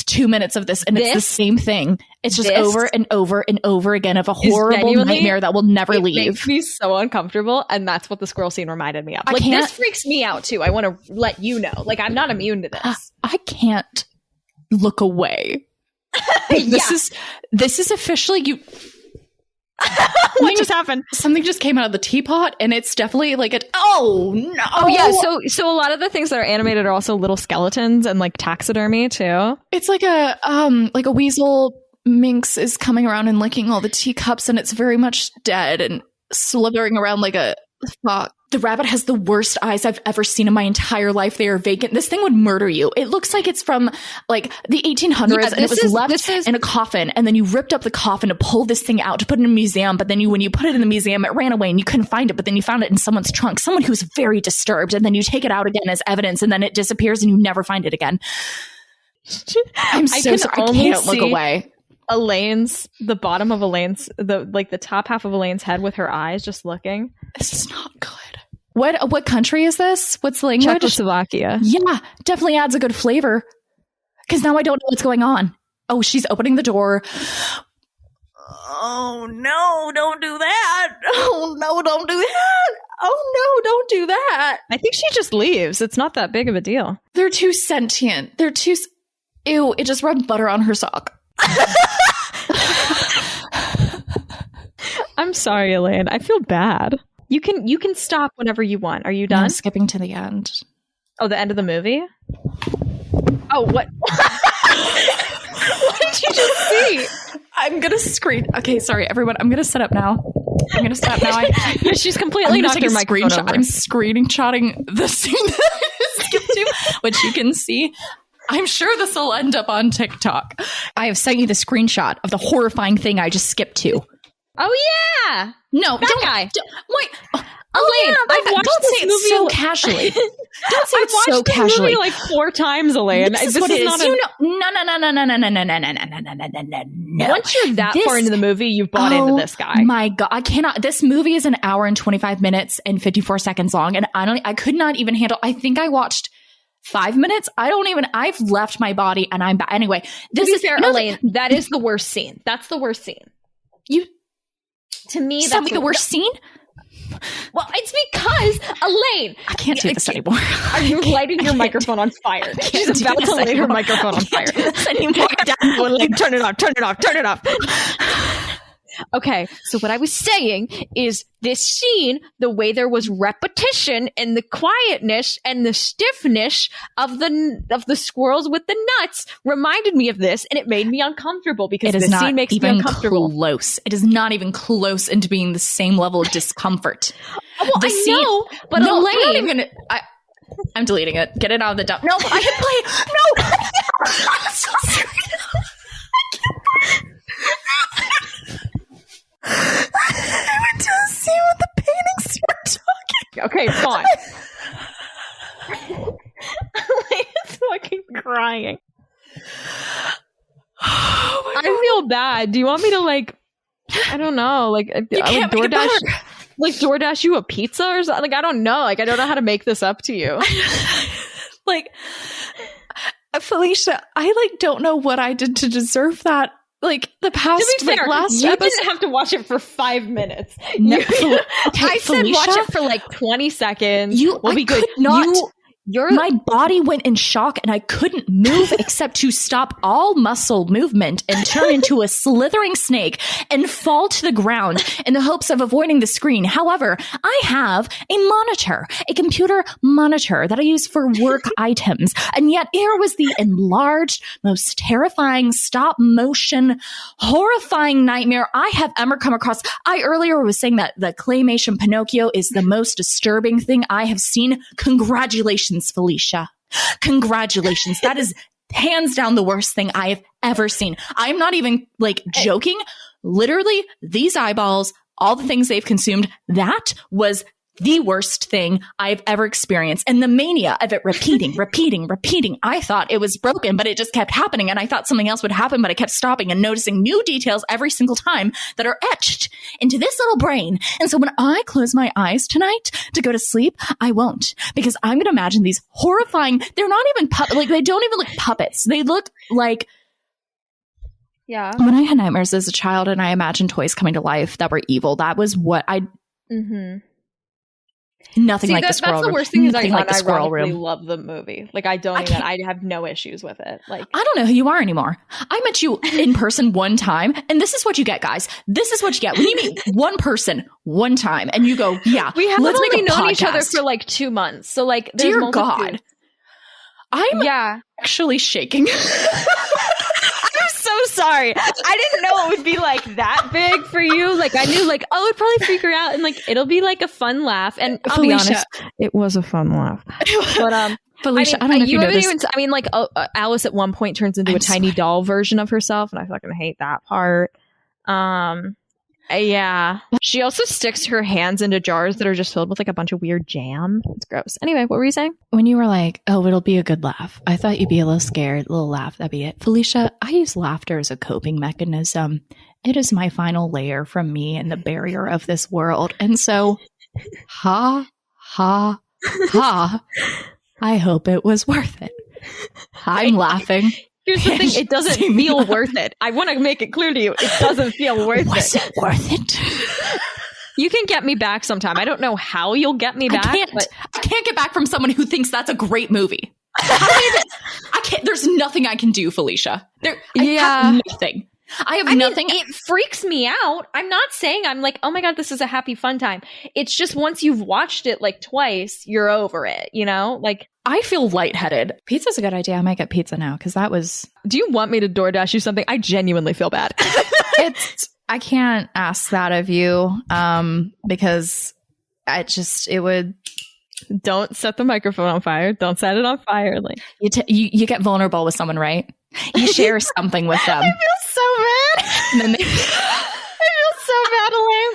2 minutes of this, and it's the same thing. It's just over and over and over again of a horrible nightmare that will never leave. It makes me so uncomfortable, and that's what the squirrel scene reminded me of. Like, this freaks me out too. I want to let you know. Like, I'm not immune to this. I can't look away. This is officially you. What just happened? Something just came out of the teapot, and it's definitely like oh no. Oh yeah, so a lot of the things that are animated are also little skeletons and like taxidermy too. It's like a weasel minx is coming around and licking all the teacups, and it's very much dead and slithering around like a fuck. The rabbit has the worst eyes I've ever seen in my entire life. They are vacant. This thing would murder you. It looks like it's from like the 1800s, and it was left in a coffin, and then you ripped up the coffin to pull this thing out to put it in a museum, but then when you put it in the museum, it ran away and you couldn't find it, but then you found it in someone's trunk, someone who's very disturbed, and then you take it out again as evidence, and then it disappears and you never find it again. I'm so sorry. I can't look away. The bottom of Elaine's, the top half of Elaine's head with her eyes just looking. This is not good. What country is this? What's the language? Czechoslovakia. Yeah, definitely adds a good flavor. Because now I don't know what's going on. Oh, she's opening the door. Oh no, don't do that. Oh no, don't do that. Oh no, don't do that. I think she just leaves. It's not that big of a deal. They're too sentient. They're too... Ew, it just rubbed butter on her sock. I'm sorry, Elaine. I feel bad. You can stop whenever you want. Are you done? I'm skipping to the end. Oh, the end of the movie? Oh, what? What did you just see? I'm gonna screen. Okay, sorry, everyone. I'm gonna set up now. I'm going to stop now. She's completely knocked her microphone over. I'm screenshotting the scene that I skipped to, which you can see. I'm sure this will end up on TikTok. I have sent you the screenshot of the horrifying thing I just skipped to. Oh, yeah. No, that guy. Wait. Elaine, I've watched don't say this it so movie casually. Don't say I've it watched so this casually. movie like 4 times, Elaine. This is what it is. No. Once you're that far into the movie, you've bought into this guy. My God, I cannot. This movie is an hour and 25 minutes and 54 seconds long, and I could not even handle. I think I watched 5 minutes. I've left my body, and I'm back. Anyway, this is fair, Elaine. That is the worst scene. That's the worst scene. To me, that's the worst scene. Well, it's because, Elaine, I can't do this anymore. Are you lighting your microphone on fire? She's about to light her microphone on fire. Anymore. Turn it off, turn it off, turn it off. Okay, so what I was saying is this scene, the way there was repetition and the quietness and the stiffness of the squirrels with the nuts reminded me of this, and it made me uncomfortable because this scene makes me uncomfortable. Close. It is not even close into being the same level of discomfort. Well, I know, but no, Elaine, I'm deleting it. Get it out of the dump. No, I can play. No, I'm so sorry. I went to the scene with the paintings you were talking. Okay, fine. Elaine's fucking crying. Oh I feel bad. Do you want me to I don't know, DoorDash you a pizza or something? I don't know. I don't know how to make this up to you. Felicia, I don't know what I did to deserve that. The past, to be fair, last you episode, didn't have to watch it for 5 minutes. No, I said Felicia, watch it for 20 seconds. We'll be good. My body went in shock and I couldn't move except to stop all muscle movement and turn into a slithering snake and fall to the ground in the hopes of avoiding the screen. However, I have a computer monitor that I use for work items. And yet here was the enlarged, most terrifying, stop motion, horrifying nightmare I have ever come across. I earlier was saying that the claymation Pinocchio is the most disturbing thing I have seen. Congratulations, Felicia. Congratulations. That is hands down the worst thing I have ever seen. I'm not even joking. Literally, these eyeballs, all the things they've consumed, that was the worst thing I've ever experienced. And the mania of it repeating. I thought it was broken, but it just kept happening. And I thought something else would happen, but I kept stopping and noticing new details every single time that are etched into this little brain. And so when I close my eyes tonight to go to sleep, I won't, because I'm going to imagine these horrifying, they're not even they don't even look puppets. They look like, yeah. When I had nightmares as a child and I imagined toys coming to life that were evil, that was what I, Nothing like the squirrel room. That's the worst thing is I ironically love the movie. I have no issues with it. I don't know who you are anymore. I met you in person one time, and this is what you get, guys. This is what you get when you meet one person one time, and you go, "Yeah, we haven't let's only make a known podcast." each other for 2 months. So there's dear God, I'm actually shaking. So sorry. I didn't know it would be that big for you. I knew it'd probably freak her out and it'll be a fun laugh. And I'll Felicia, be honest, it was a fun laugh. But Felicia, I don't know if you know this. Alice at one point turns into a tiny doll version of herself, and I fucking hate that part. Yeah. She also sticks her hands into jars that are just filled with a bunch of weird jam. It's gross. Anyway, what were you saying? When you were it'll be a good laugh. I thought you'd be a little scared, a little laugh. That'd be it. Felicia, I use laughter as a coping mechanism. It is my final layer from me and the barrier of this world. And so, ha, ha, ha. I hope it was worth it. I'm laughing. Here's the thing, it doesn't feel worth it. I want to make it clear to you, it doesn't feel worth it. Was it worth it? You can get me back sometime. I don't know how you'll get me back. I can't get back from someone who thinks that's a great movie. I can't. There's nothing I can do, Felicia. I have nothing. I have nothing. It freaks me out. I'm not saying I'm oh my God, this is a happy fun time. It's just once you've watched it twice, you're over it, I feel lightheaded. Pizza's a good idea. I might get pizza now because that was... Do you want me to DoorDash you something? I genuinely feel bad. I can't ask that of you because it would. Don't set the microphone on fire. Don't set it on fire. Like you get vulnerable with someone, right? You share something with them. I feel so bad. And then I feel so bad, Elaine.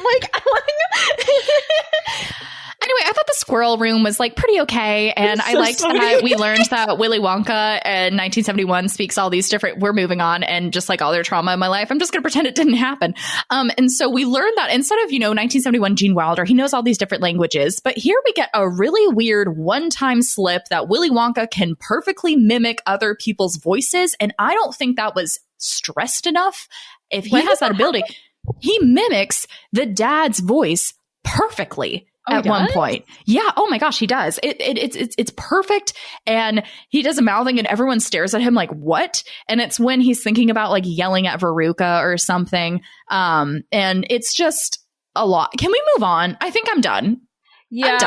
Anyway, I thought the squirrel room was like pretty okay. And I liked that we learned that Willy Wonka in 1971 speaks all these different, we're moving on, and just like all their trauma in my life, I'm just going to pretend it didn't happen. And so we learned that instead of, 1971 Gene Wilder, he knows all these different languages. But here we get a really weird one-time slip that Willy Wonka can perfectly mimic other people's voices. And I don't think that was stressed enough. If he has that ability, he mimics the dad's voice perfectly. At one point. Yeah. Oh my gosh, he does. It's perfect. And he does a mouthing and everyone stares at him like, what? And it's when he's thinking about like yelling at Veruca or something. And it's just a lot. Can we move on? I think I'm done. Yeah. I'm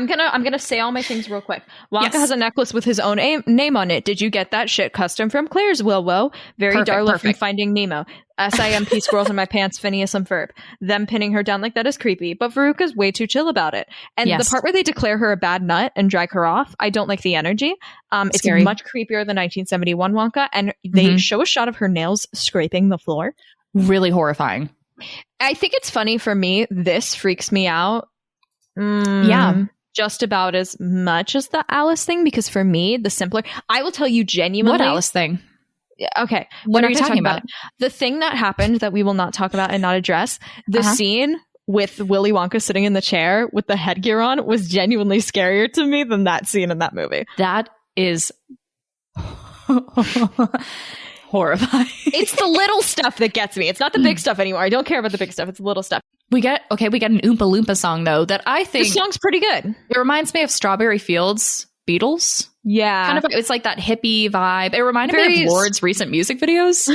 done. I'm gonna say all my things real quick. Wonka has a necklace with his own name on it. Did you get that shit custom from Claire's Willow? Very Darla from Finding Nemo. SIMP squirrels in my pants, Phineas and Ferb. Them pinning her down like that is creepy, but Veruca's way too chill about it. And the part where they declare her a bad nut and drag her off, I don't like the energy. It's Scary. much creepier than 1971 Wonka, and they show a shot of her nails scraping the floor. Really horrifying. I think it's funny for me. This freaks me out. Yeah. Just about as much as the Alice thing, because for me, the simpler, I will tell you genuinely. What Alice thing? Okay. What are you talking about? The thing that happened that we will not talk about and not address, the scene with Willy Wonka sitting in the chair with the headgear on was genuinely scarier to me than that scene in that movie. That is horrifying. It's the little stuff that gets me. It's not the big stuff anymore. I don't care about the big stuff. It's the little stuff. We get an Oompa Loompa song though that I think the song's pretty good. It reminds me of Strawberry Fields Beatles. Yeah. Kind of, it's like that hippie vibe. It reminded me of Lord's recent music videos.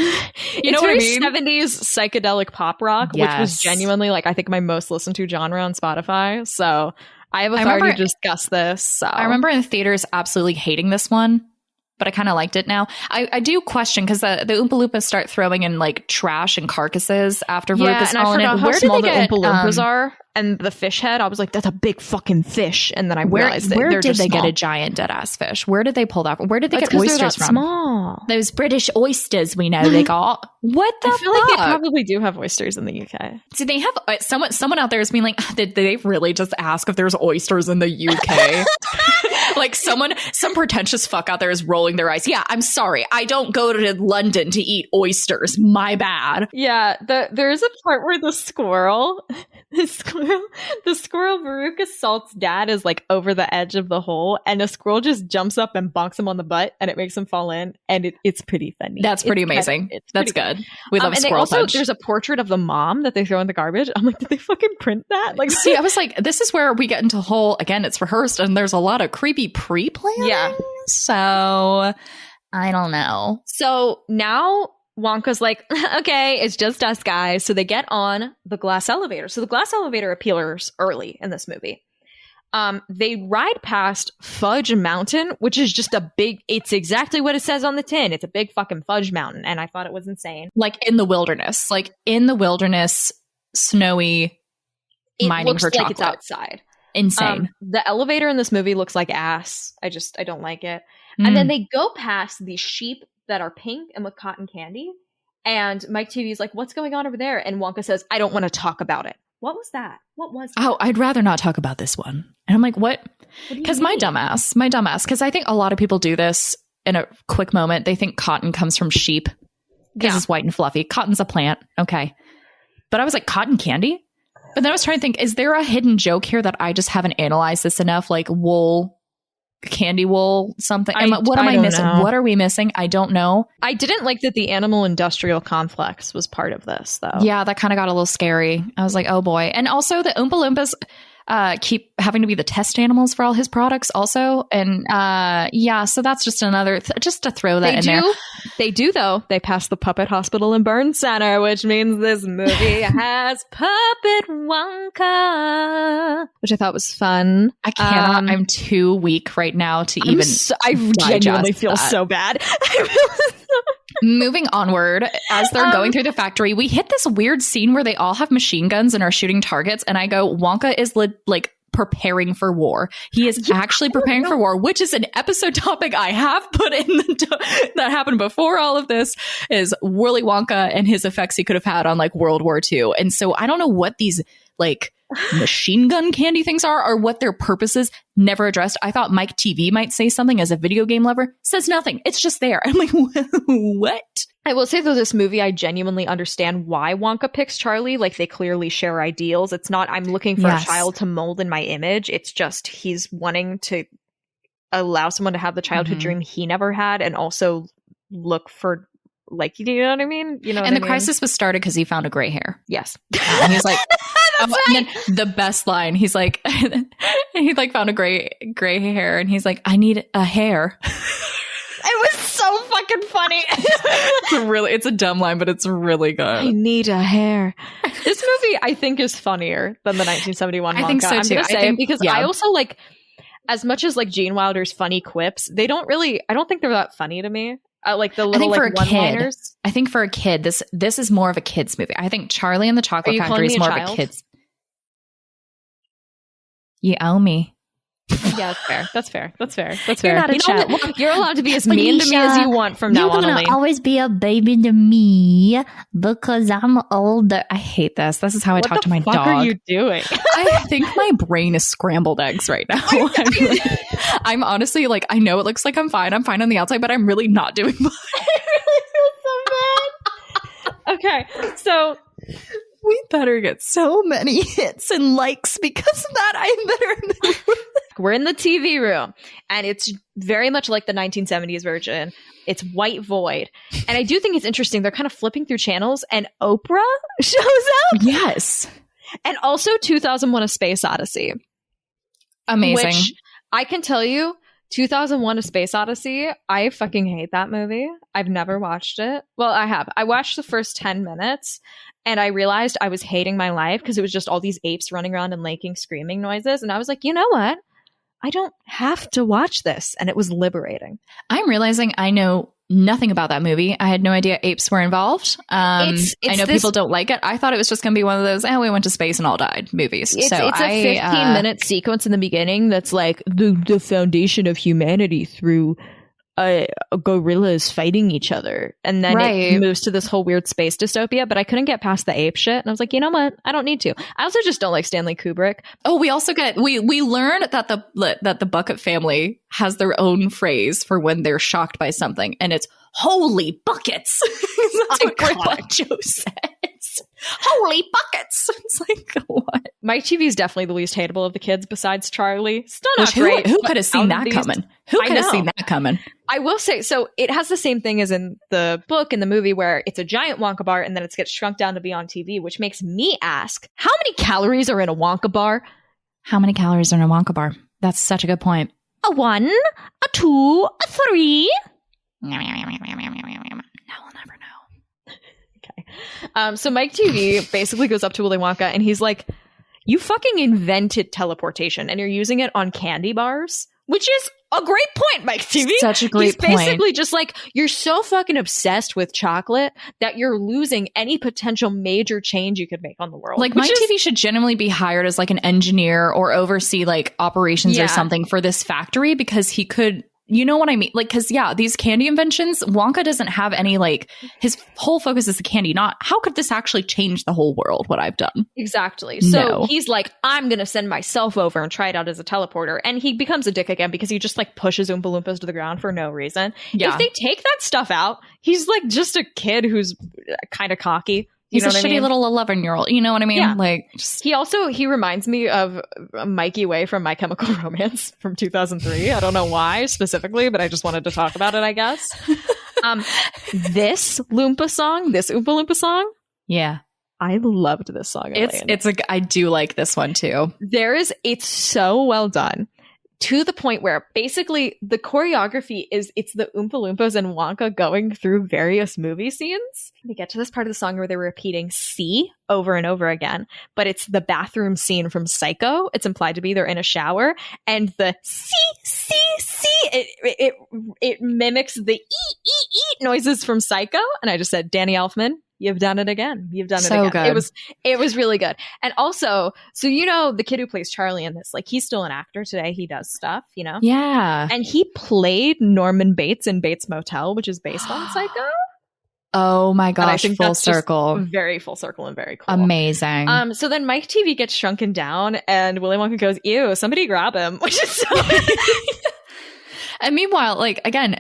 You know what I mean? 70s psychedelic pop rock, which was genuinely like, I think my most listened to genre on Spotify. So I have authority to discuss this. So I remember in the theaters absolutely hating this one, but I kind of liked it now. I do question because the Oompa Loompas start throwing in like trash and carcasses after Veruca's fallen in. Where did they get Oompa Loompas are? And the fish head, I was like, that's a big fucking fish. And then I realized that where did they small. get a giant dead ass fish? Where did they pull that from? Where did they get oysters from? Small. Those British oysters we know they got. What the fuck? I feel like they probably do have oysters in the UK. Do they have someone out there is being like, did they really just ask if there's oysters in the UK? Like some pretentious fuck out there is rolling their eyes. Yeah, I'm sorry. I don't go to London to eat oysters. My bad. Yeah, there's a part where the squirrel Veruca Salt's dad is like over the edge of the hole, and a squirrel just jumps up and bonks him on the butt, and it makes him fall in, and it's pretty funny. That's pretty amazing. That's good. We love squirrel punch. There's a portrait of the mom that they throw in the garbage. I'm like, did they fucking print that? Like, see, I was like, this is where we get into whole, again, it's rehearsed, and there's a lot of creepy pre-planning. Yeah. So I don't know. So now Wonka's like, okay, it's just us guys. So they get on the glass elevator. So the glass elevator appears early in this movie. They ride past Fudge Mountain, which is just it's exactly what it says on the tin. It's a big fucking fudge mountain. And I thought it was insane. Like in the wilderness, snowy, mining for chocolate. Like it's outside. Insane. The elevator in this movie looks like ass. I don't like it. And then they go past these sheep that are pink and with cotton candy. And Mike TV is like, what's going on over there? And Wonka says, I don't want to talk about it. What was that? What was that? Oh, I'd rather not talk about this one. And I'm like, what? Because my dumbass, because I think a lot of people do this in a quick moment. They think cotton comes from sheep because it's white and fluffy. Cotton's a plant. Okay. But I was like, cotton candy? But then I was trying to think, is there a hidden joke here that I just haven't analyzed this enough? Like wool, candy wool, something. What am I missing? Know. What are we missing? I don't know. I didn't like that the animal industrial complex was part of this, though. Yeah, that kind of got a little scary. I was like, oh boy. And also the Oompa Loompas keep having to be the test animals for all his products also. And so that's just another, just to throw that in there. They do, though. They pass the Puppet Hospital and Burn Center, which means this movie has Puppet Wonka, which I thought was fun. I cannot. I'm too weak right now to even I genuinely feel so bad. Moving onward, as they're going through the factory, we hit this weird scene where they all have machine guns and are shooting targets. And I go, Wonka is like preparing for war. He is actually preparing for war, which is an episode topic I have put in that happened before all of this, is Willy Wonka and his effects he could have had on like World War II. And so I don't know what these like machine gun candy things are or what their purpose is. Never addressed. I thought Mike TV might say something as a video game lover. Says nothing. It's just there. I'm like, what? I will say, though, this movie, I genuinely understand why Wonka picks Charlie. Like, they clearly share ideals. It's not, I'm looking for a child to mold in my image. It's just, he's wanting to allow someone to have the childhood dream he never had and also look for, like, you know what I mean? You know what and I the mean? crisis was started because he found a gray hair. Yes. And he's like, and then the best line, he's like, he like found a gray hair and he's like, I need a hair. It was so fucking funny. It's a dumb line, but it's really good. I need a hair. This movie, I think, is funnier than the 1971 Wonka. I think so, too. I'm gonna say it because yeah. I also like, as much as like Gene Wilder's funny quips, they don't really, I don't think they're that funny to me. Like the little like one-liners. I think for a kid, this is more of a kid's movie. I think Charlie and the Chocolate Factory is more of a kid's. You owe me. Yeah, that's fair. You're not a child. You're allowed to be as mean to me as you want from now on. You're gonna always be a baby to me because I'm older. I hate this. This is how I talk to my dog. What are you doing? I think my brain is scrambled eggs right now. I'm honestly like, I know it looks like I'm fine. I'm fine on the outside, but I'm really not doing fine. I really feel so bad. Okay, so we better get so many hits and likes because of that. I'm better. We're in the TV room, and it's very much like the 1970s version. It's white void. And I do think it's interesting. They're kind of flipping through channels, and Oprah shows up. Yes. And also 2001: A Space Odyssey. Amazing. Which I can tell you, 2001: A Space Odyssey, I fucking hate that movie. I've never watched it. Well, I have. I watched the first 10 minutes. And I realized I was hating my life because it was just all these apes running around and making screaming noises. And I was like, you know what? I don't have to watch this. And it was liberating. I'm realizing I know nothing about that movie. I had no idea apes were involved. I know people don't like it. I thought it was just going to be one of those, we went to space and all died movies. It's a 15-minute sequence in the beginning that's like the foundation of humanity through gorillas fighting each other, and then it moves to this whole weird space dystopia. But I couldn't get past the ape shit, and I was like, you know what? I don't need to. I also just don't like Stanley Kubrick. Oh, we also get we learn that the Bucket family has their own phrase for when they're shocked by something, and it's "holy buckets." That's what Grandpa Joe says. Holy buckets! It's like, what? Mike TV is definitely the least hateable of the kids besides Charlie. Still not great. Who could have seen that coming? Who could have seen that coming? I will say, so it has the same thing as in the book, in the movie, where it's a giant Wonka bar and then it gets shrunk down to be on TV, which makes me ask, how many calories are in a Wonka bar? How many calories are in a Wonka bar? That's such a good point. A 1, a 2, a 3. Now we'll never know. Okay. So Mike TV basically goes up to Willy Wonka and he's like, you fucking invented teleportation and you're using it on candy bars? Which is a great point, Mike TV. Such a great point. He's basically just like, you're so fucking obsessed with chocolate that you're losing any potential major change you could make on the world. Like, Mike TV should genuinely be hired as like an engineer or oversee like operations or something for this factory, because he could, you know what I mean? Like, because these candy inventions, Wonka doesn't have any, like, his whole focus is the candy, not how could this actually change the whole world, what I've done. Exactly. So he's like, I'm going to send myself over and try it out as a teleporter. And he becomes a dick again because he just like pushes Oompa Loompas to the ground for no reason. Yeah. If they take that stuff out, he's like just a kid who's kind of cocky. He's a shitty little 11-year-old. You know what I mean? Yeah. Like, he reminds me of Mikey Way from My Chemical Romance from 2003. I don't know why specifically, but I just wanted to talk about it, I guess. This Oompa Loompa song. Yeah. I loved this song. I do like this one too. It's so well done. to the point where basically the choreography it's the Oompa Loompas and Wonka going through various movie scenes. We get to this part of the song where they're repeating "see" over and over again, but it's the bathroom scene from Psycho. It's implied to be they're in a shower, and the "see," it mimics the "eat" noises from Psycho. And I just said, Danny Elfman, you've done it again. You've done it So again. good. It was really good. And also, so the kid who plays Charlie in this, like, he's still an actor today. He does stuff, Yeah. And he played Norman Bates in Bates Motel, which is based on Psycho. Oh my And I gosh, think full that's just circle. very full circle and very cool. Amazing. So then Mike TV gets shrunken down, and Willy Wonka goes, "Ew, somebody grab him," which is so. And meanwhile, like, again,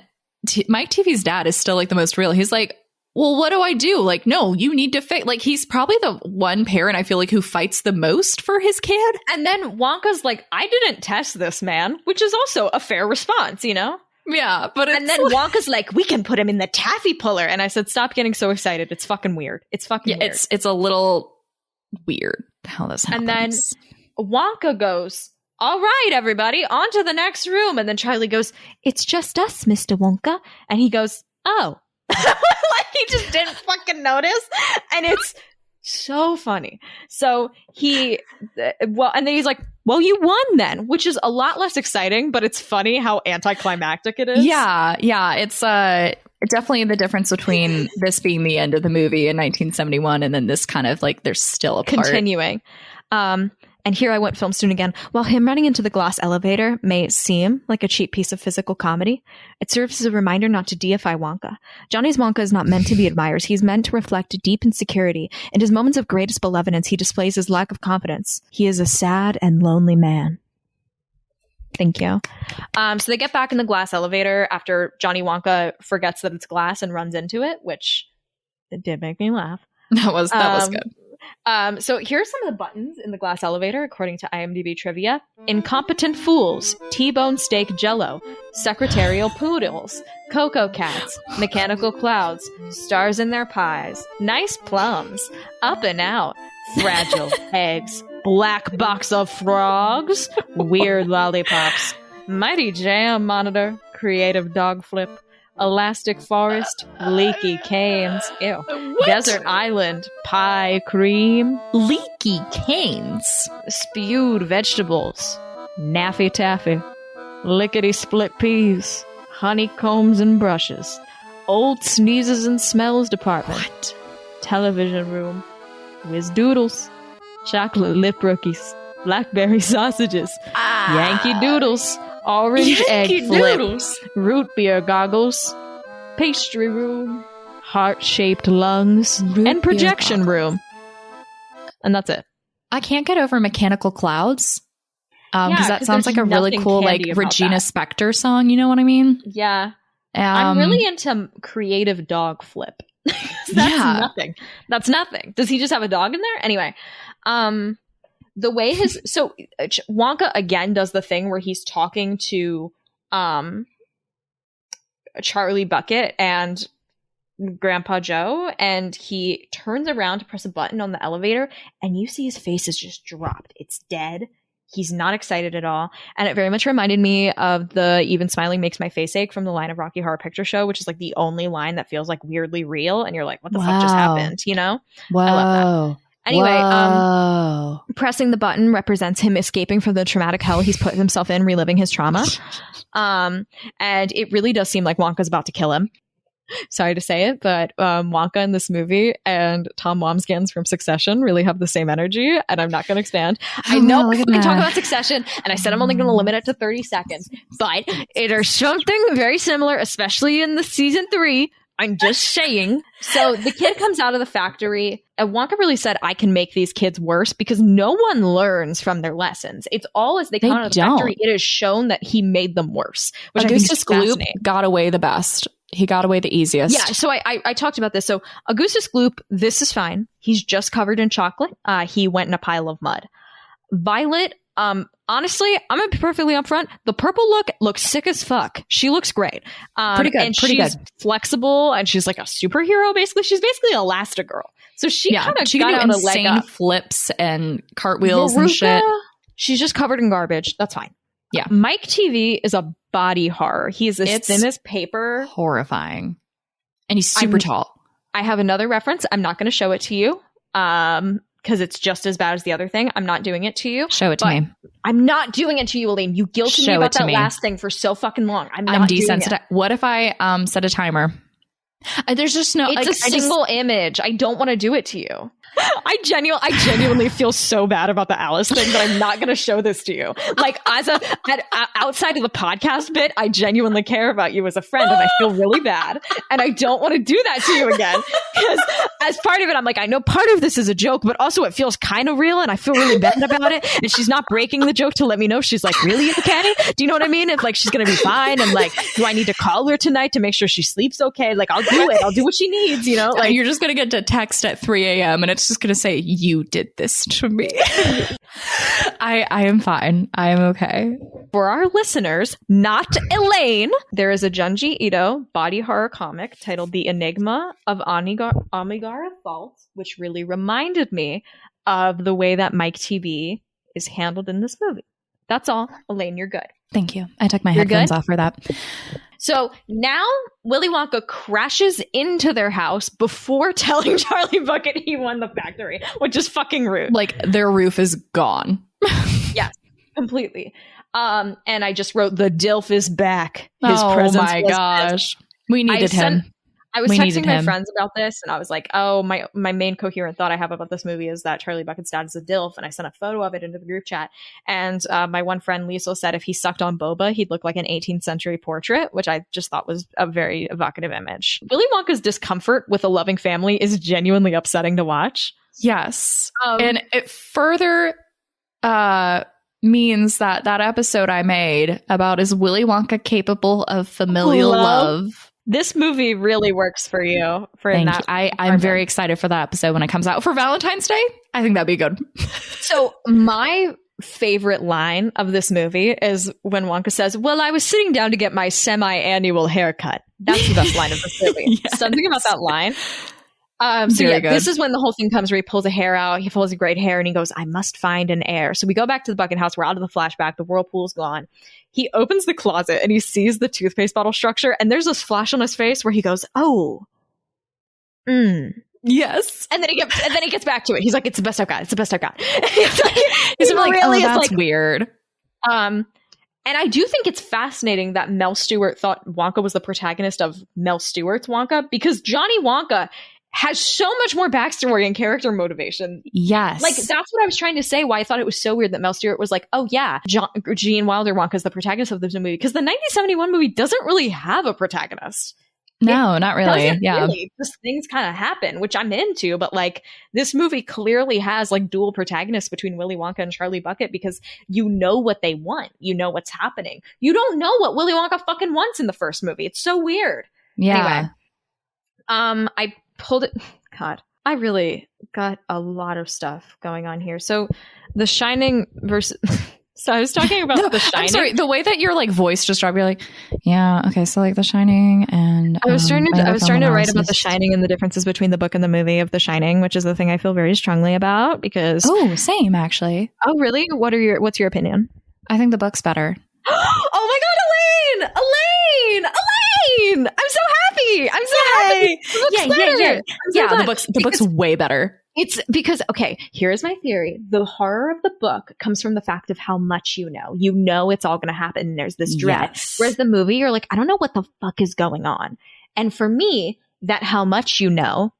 Mike TV's dad is still like the most real. He's like, well, what do I do? Like, no, you need to fix. Like, he's probably the one parent I feel like who fights the most for his kid. And then Wonka's like, "I didn't test this man," which is also a fair response, Yeah, but it's And then Wonka's like, "We can put him in the taffy puller." And I said, "Stop getting so excited. It's fucking weird. It's fucking weird." it's a little weird how this happens. And then Wonka goes, "All right, everybody, on to the next room." And then Charlie goes, "It's just us, Mr. Wonka." And he goes, "Oh." Like, he just didn't fucking notice. And it's so funny. So and then he's like, "Well, you won then," which is a lot less exciting, but it's funny how anticlimactic it is. Yeah, it's definitely the difference between this being the end of the movie in 1971 and then this kind of like there's still a part. Continuing. And here I went film student again. While him running into the glass elevator may seem like a cheap piece of physical comedy, it serves as a reminder not to deify Wonka. Johnny's Wonka is not meant to be admired. He's meant to reflect deep insecurity. In his moments of greatest benevolence, he displays his lack of confidence. He is a sad and lonely man. Thank you. So they get back in the glass elevator after Johnny Wonka forgets that it's glass and runs into it, which it did make me laugh. That was good. So here's some of the buttons in the glass elevator, according to IMDb trivia. Incompetent fools, T-bone steak jello, secretarial poodles, cocoa cats, mechanical clouds, stars in their pies, nice plums, up and out, fragile eggs, black box of frogs, weird lollipops, mighty jam monitor, creative dog flip, elastic forest, leaky canes, ew, What? desert island, pie cream, Leaky canes. spewed vegetables, naffy taffy, lickety split peas, honeycombs and brushes, old sneezes and smells department, What? television room, whiz doodles, chocolate lip rookies, blackberry sausages, Yankee doodles, orange Yankee egg flip, Doodles. root beer goggles, pastry room, heart-shaped lungs, Root and beer projection goggles. room. And that's it. I can't get over mechanical clouds. Yeah, Because that 'cause sounds there's like a really nothing cool, like candy about Regina that. Spektor song. You know what I mean? Yeah. I'm really into creative dog flip. Yeah. Nothing. That's nothing. Does he just have a dog in there? Anyway, the way Wonka again does the thing where he's talking to Charlie Bucket and Grandpa Joe, and he turns around to press a button on the elevator, and you see his face is just dropped. It's dead. He's not excited at all. And it very much reminded me of the "even smiling makes my face ache" from the line of Rocky Horror Picture Show, which is like the only line that feels like weirdly real. And you're like, what the fuck just Wow. happened? Whoa. I love Anyway, Whoa. pressing the button represents him escaping from the traumatic hell he's put himself in, reliving his trauma. And it really does seem like Wonka's about to kill him. Sorry to say it, but Wonka in this movie and Tom Wamsgans from Succession really have the same energy, and I'm not going to expand. I know we can talk about Succession, and I said I'm only going to limit it to 30 seconds, but there's something very similar, especially in the season 3. I'm just saying. So the kid comes out of the factory, and Wonka really said, "I can make these kids worse," because no one learns from their lessons. It's all as they come out of the factory, it is shown that he made them worse, which Augustus I think is Gloop fascinating. got away the best. He got away the easiest. Yeah, so I talked about this. So Augustus Gloop, this is fine. He's just covered in chocolate. He went in a pile of mud. Violet, honestly, I'm gonna be perfectly upfront. The purple look looks sick as fuck. She looks great. Pretty good, And pretty she's good. flexible, and she's like a superhero, basically. She's basically Elastigirl. So she kind of she got can out do a leg insane up. flips and cartwheels and shit. She's just covered in garbage. That's fine. Yeah. Mike TV is a body horror. He is as thin as paper. Horrifying. And he's super tall. I have another reference. I'm not going to show it to you because it's just as bad as the other thing. I'm not doing it to you. Show it to me. I'm not doing it to you, Elaine. You guilted me about that last thing for so fucking long. I'm desensitized. What if I set a timer? There's just no... It's a single image. I don't want to do it to you. I genuinely feel so bad about the Alice thing, but I'm not going to show this to you. Like, outside of the podcast bit, I genuinely care about you as a friend, and I feel really bad, and I don't want to do that to you again. Because as part of it, I'm like, I know part of this is a joke, but also it feels kind of real, and I feel really bad about it. And she's not breaking the joke to let me know she's like really okay. Do you know what I mean? If like she's going to be fine, and like, do I need to call her tonight to make sure she sleeps okay? Like, I'll do it. I'll do what she needs. You know, like you're just going to get to text at 3 a.m. and it's just going to say, you did this to me. I am fine. I am okay. For our listeners, not Elaine, there is a Junji Ito body horror comic titled The Enigma of Amigara Fault, which really reminded me of the way that Mike TV is handled in this movie. That's all. Elaine, you're good. Thank you. I took my headphones off for that. So now Willy Wonka crashes into their house before telling Charlie Bucket he won the factory, which is fucking rude. Like, their roof is gone. Yes, completely. And I just wrote, the DILF is back. His presence my gosh. We needed him. I was texting my friends about this, and I was like, oh, my main coherent thought I have about this movie is that Charlie Bucket's dad is a DILF, and I sent a photo of it into the group chat. And my one friend, Liesl, said if he sucked on boba, he'd look like an 18th century portrait, which I just thought was a very evocative image. Willy Wonka's discomfort with a loving family is genuinely upsetting to watch. Yes. And it further means that episode I made about is Willy Wonka capable of familial love? This movie really works for you. I'm very excited for that episode when it comes out for Valentine's Day. I think that'd be good. So my favorite line of this movie is when Wonka says, well, I was sitting down to get my semi-annual haircut. That's the best line of this movie. Yes. Something about that line. This is when the whole thing comes where he pulls a hair out. He pulls a great hair and he goes, I must find an heir. So we go back to the Bucket house. We're out of the flashback. The whirlpool's gone. He opens the closet and he sees the toothpaste bottle structure. And there's this flash on his face where he goes, oh, yes. And then he gets back to it. He's like, it's the best I've got. It's the best I've got. He's like, oh, that's weird. And I do think it's fascinating that Mel Stewart thought Wonka was the protagonist of Mel Stewart's Wonka, because Johnny Wonka has so much more backstory and character motivation. Yes. Like, that's what I was trying to say, why I thought it was so weird that Mel Stewart was like, oh yeah, Gene Wilder Wonka is the protagonist of this movie. Because the 1971 movie doesn't really have a protagonist. No, not really. Yeah. Really. Just things kind of happen, which I'm into. But like, this movie clearly has like dual protagonists between Willy Wonka and Charlie Bucket, because you know what they want. You know what's happening. You don't know what Willy Wonka fucking wants in the first movie. It's so weird. Yeah. Anyway, I pulled it. God, I really got a lot of stuff going on here. So The Shining versus... So I was talking about The Shining. I'm sorry, the way that your like voice just dropped, you're like, yeah, okay, so like The Shining and... I was trying to write about The Shining and the differences between the book and the movie of The Shining, which is the thing I feel very strongly about, because... Oh, same, actually. Oh, really? What's your opinion? I think the book's better. Oh my God, Elaine! I'm so happy! happy! The book's way better. It's because, okay, here's my theory. The horror of the book comes from the fact of how much you know. You know it's all going to happen, and there's this dread. Yes. Whereas the movie, you're like, I don't know what the fuck is going on. And for me, that how much you know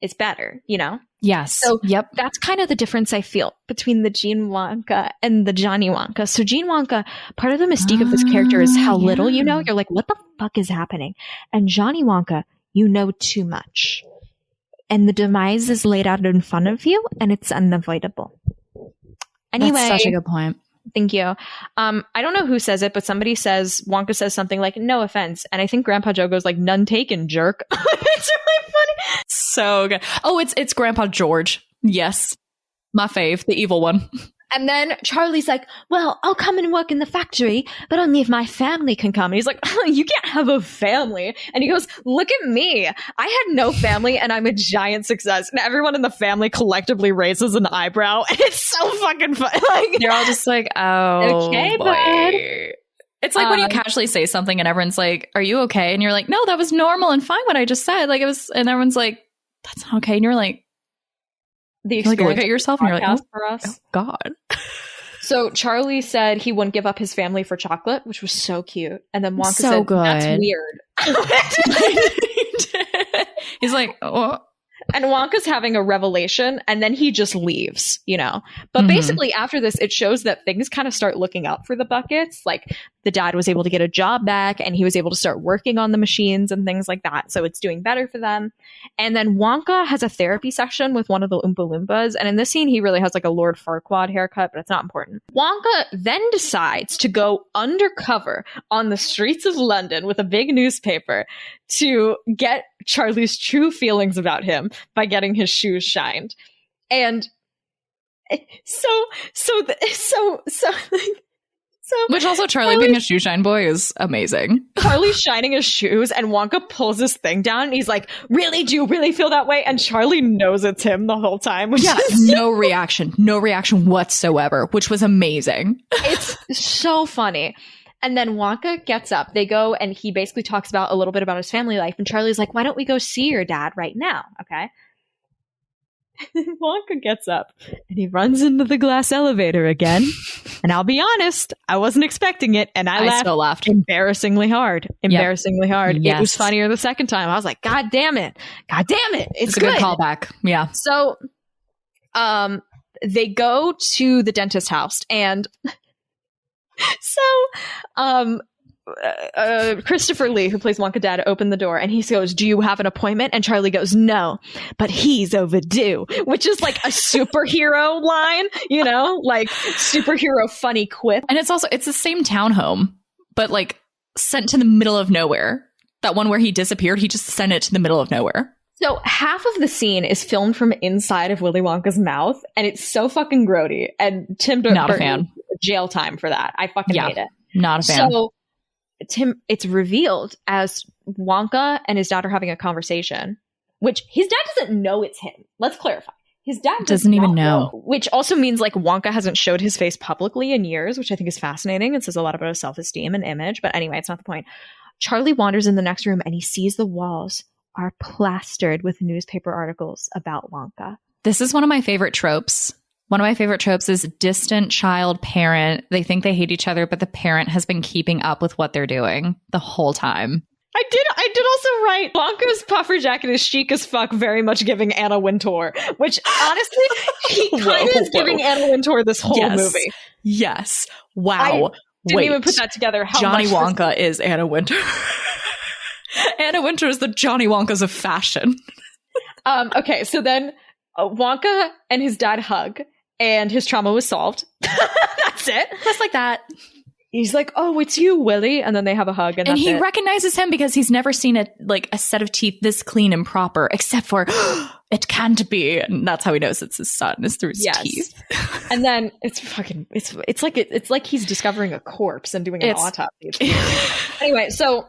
is better, you know? Yes. So that's kind of the difference I feel between the Gene Wonka and the Johnny Wonka. So Gene Wonka, part of the mystique of this character is how little you know. You're like, what the fuck is happening? And Johnny Wonka, you know too much. And the demise is laid out in front of you, and it's unavoidable. Anyway. That's such a good point. Thank you. I don't know who says it, but somebody says, Wonka says something like, no offense. And I think Grandpa Joe goes like, none taken, jerk. It's really funny. So good. Oh, it's Grandpa George. Yes. My fave, the evil one. And then Charlie's like, well, I'll come and work in the factory, but only if my family can come. And he's like, oh, you can't have a family. And he goes, look at me. I had no family and I'm a giant success. And everyone in the family collectively raises an eyebrow. And it's so fucking fun. Like, they're all just like, oh, okay, boy. bud. It's like when you casually say something and everyone's like, are you okay? And you're like, no, that was normal and fine what I just said. Like it was, and everyone's like, that's not okay. And you're like, The like look at yourself and you're like, for us. Oh God. So Charlie said he wouldn't give up his family for chocolate, which was so cute. And then Wonka So said, good. that's weird. He's like, oh. And Wonka's having a revelation, and then he just leaves, you know. But basically, after this, it shows that things kind of start looking up for the Buckets. Like, the dad was able to get a job back, and he was able to start working on the machines and things like that. So it's doing better for them. And then Wonka has a therapy session with one of the Oompa Loompas. And in this scene, he really has like a Lord Farquaad haircut, but it's not important. Wonka then decides to go undercover on the streets of London with a big newspaper to get Charlie's true feelings about him by getting his shoes shined. And Which also Charlie being a shoe shine boy is amazing. Charlie's shining his shoes and Wonka pulls his thing down and he's like, really? Do you really feel that way? And Charlie knows it's him the whole time. Which is no reaction whatsoever, which was amazing. It's so funny. And then Wonka gets up. They go and he basically talks about a little bit about his family life. And Charlie's like, why don't we go see your dad right now? Okay. Wonka gets up and he runs into the glass elevator again. And I'll be honest, I wasn't expecting it. And I still laughed embarrassingly hard. Hard. Yes. It was funnier the second time. I was like, God damn it. It's a good callback. Yeah. So they go to the dentist house and Christopher Lee, who plays Wonka Dad, opened the door and he goes, do you have an appointment? And Charlie goes, no, but he's overdue, which is like a superhero line, you know, like superhero funny quip. And it's the same townhome, but like sent to the middle of nowhere. That one where he disappeared, he just sent it to the middle of nowhere. So half of the scene is filmed from inside of Willy Wonka's mouth, and it's so fucking grody. And Tim Burton, not a fan. Jail time for that. I fucking hate it. Not a fan. So it's revealed as Wonka and his dad are having a conversation, which his dad doesn't know it's him. Let's clarify. His dad doesn't even know. Which also means like Wonka hasn't showed his face publicly in years, which I think is fascinating. It says a lot about his self-esteem and image. But anyway, it's not the point. Charlie wanders in the next room and he sees the walls are plastered with newspaper articles about Wonka. This is one of my favorite tropes. One of my favorite tropes is distant child parent. They think they hate each other, but the parent has been keeping up with what they're doing the whole time. I did also write Wonka's puffer jacket is chic as fuck, very much giving Anna Wintour, which honestly, he kind of is giving Anna Wintour this whole movie. Yes. Wow. Didn't even put that together. Johnny Wonka is Anna Wintour. Anna Wintour is the Johnny Wonkas of fashion. Okay, so then Wonka and his dad hug, and his trauma was solved. That's it. Just like that. He's like, "Oh, it's you, Willy," and then they have a hug, and that's he it. recognizes him because he's never seen a set of teeth this clean and proper, except for it can't be, and that's how he knows it's his son, is through his teeth. And then it's like he's discovering a corpse and doing an autopsy. Anyway, so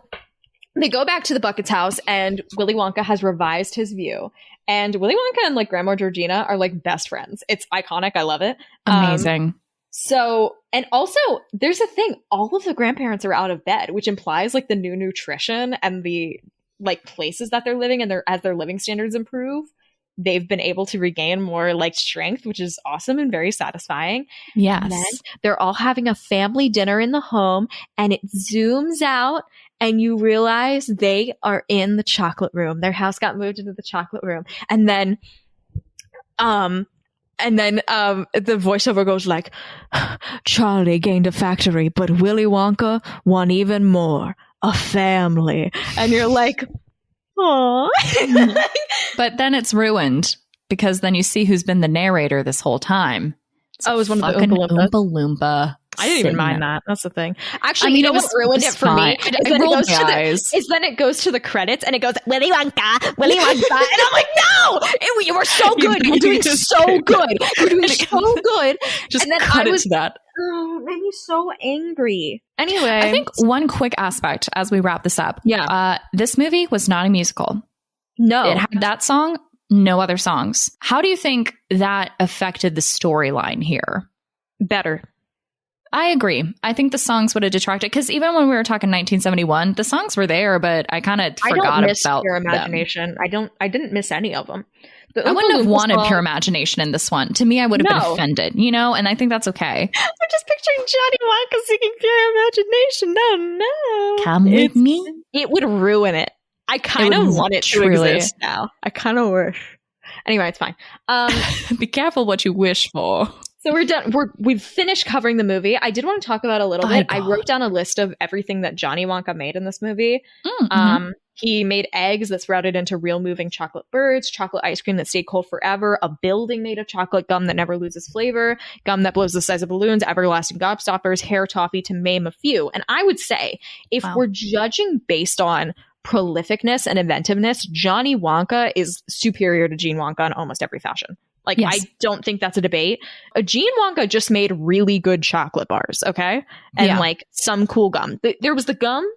they go back to the Buckets house, and Willy Wonka has revised his view. And Willy Wonka and like Grandma Georgina are like best friends. It's iconic. I love it. Amazing. So, and also there's a thing. All of the grandparents are out of bed, which implies like the new nutrition and the like places that they're living, and as their living standards improve, they've been able to regain more like strength, which is awesome and very satisfying. Yes. And then they're all having a family dinner in the home, and it zooms out and you realize they are in the chocolate room. Their house got moved into the chocolate room. And then the voiceover goes like, Charlie gained a factory, but Willy Wonka won even more, a family. And you're like, aww. But then it's ruined because then you see who's been the narrator this whole time. It was one of the Oompa Loompa. I didn't even mind that. That's the thing. Actually, you know what ruined it for fine. me? Is then it goes to the credits and it goes, Willy Wonka, Willy Wonka. And I'm like, no! You were so good. You're doing so good. You're doing so good. Just and then cut it to that. It made me so angry. Anyway. I think one quick aspect as we wrap this up. Yeah. This movie was not a musical. No. It had that song, no other songs. How do you think that affected the storyline here? Better. I agree. I think the songs would have detracted, because even when we were talking 1971, the songs were there, but I kind of forgot about Pure Imagination. I didn't miss any of them. I wouldn't have wanted Pure Imagination in this one. To me, I would have been offended, and I think that's okay. I'm just picturing Johnny Wonka singing Pure Imagination. No. Come with me. It would ruin it. I kind of want it to exist now. I kind of wish. Anyway, it's fine. Be careful what you wish for. So we're done. We've finished covering the movie. I did want to talk about a little bit. I wrote down a list of everything that Johnny Wonka made in this movie. He made eggs that sprouted into real moving chocolate birds, chocolate ice cream that stayed cold forever, a building made of chocolate, gum that never loses flavor, gum that blows the size of balloons, everlasting gobstoppers, hair toffee, to name a few. And I would say, if we're judging based on prolificness and inventiveness, Johnny Wonka is superior to Gene Wonka in almost every fashion. I don't think that's a debate. Gene Wonka just made really good chocolate bars, okay? And some cool gum. There was the gum,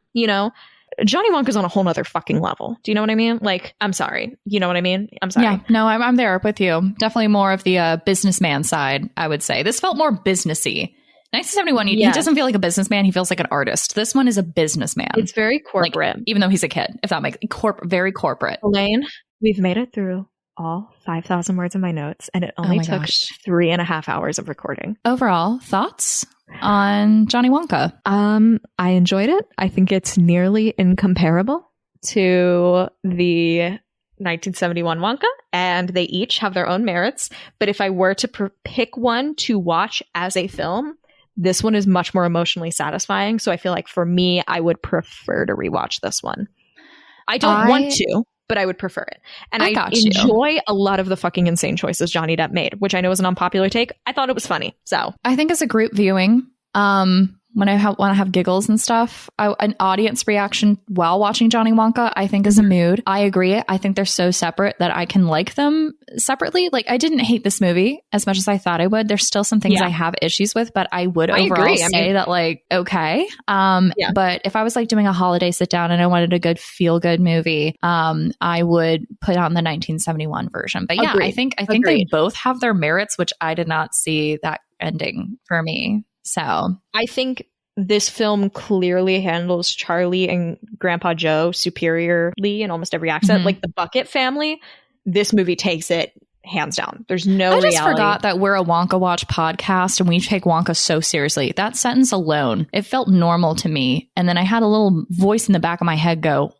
Johnny Wonka's on a whole nother fucking level. Do you know what I mean? I'm sorry. You know what I mean? I'm sorry. Yeah, no, I'm there with you. Definitely more of the businessman side, I would say. This felt more businessy. 1971, he doesn't feel like a businessman. He feels like an artist. This one is a businessman. It's very corporate. Even though he's a kid, if that makes very corporate. Elaine, we've made it through all 5,000 words in my notes, and it only took 3.5 hours of recording. Overall, thoughts on Johnny Wonka? I enjoyed it. I think it's nearly incomparable to the 1971 Wonka, and they each have their own merits. But if I were to pick one to watch as a film, this one is much more emotionally satisfying. So I feel like for me, I would prefer to rewatch this one. I don't want to, but I would prefer it. And I enjoy a lot of the fucking insane choices Johnny Depp made, which I know is an unpopular take. I thought it was funny. So I think as a group viewing, when I want to have giggles and stuff, an audience reaction while watching Johnny Wonka, I think is a mood. I agree. I think they're so separate that I can like them separately. I didn't hate this movie as much as I thought I would. There's still some things I have issues with, but I would overall say that okay. But if I was doing a holiday sit down and I wanted a good feel good movie, I would put on the 1971 version. But I think they both have their merits, which I did not see that ending for me. So I think this film clearly handles Charlie and Grandpa Joe superiorly in almost every accent. The Bucket family, this movie takes it hands down. There's no reality. I just forgot that we're a Wonka Watch podcast and we take Wonka so seriously. That sentence alone, it felt normal to me. And then I had a little voice in the back of my head go,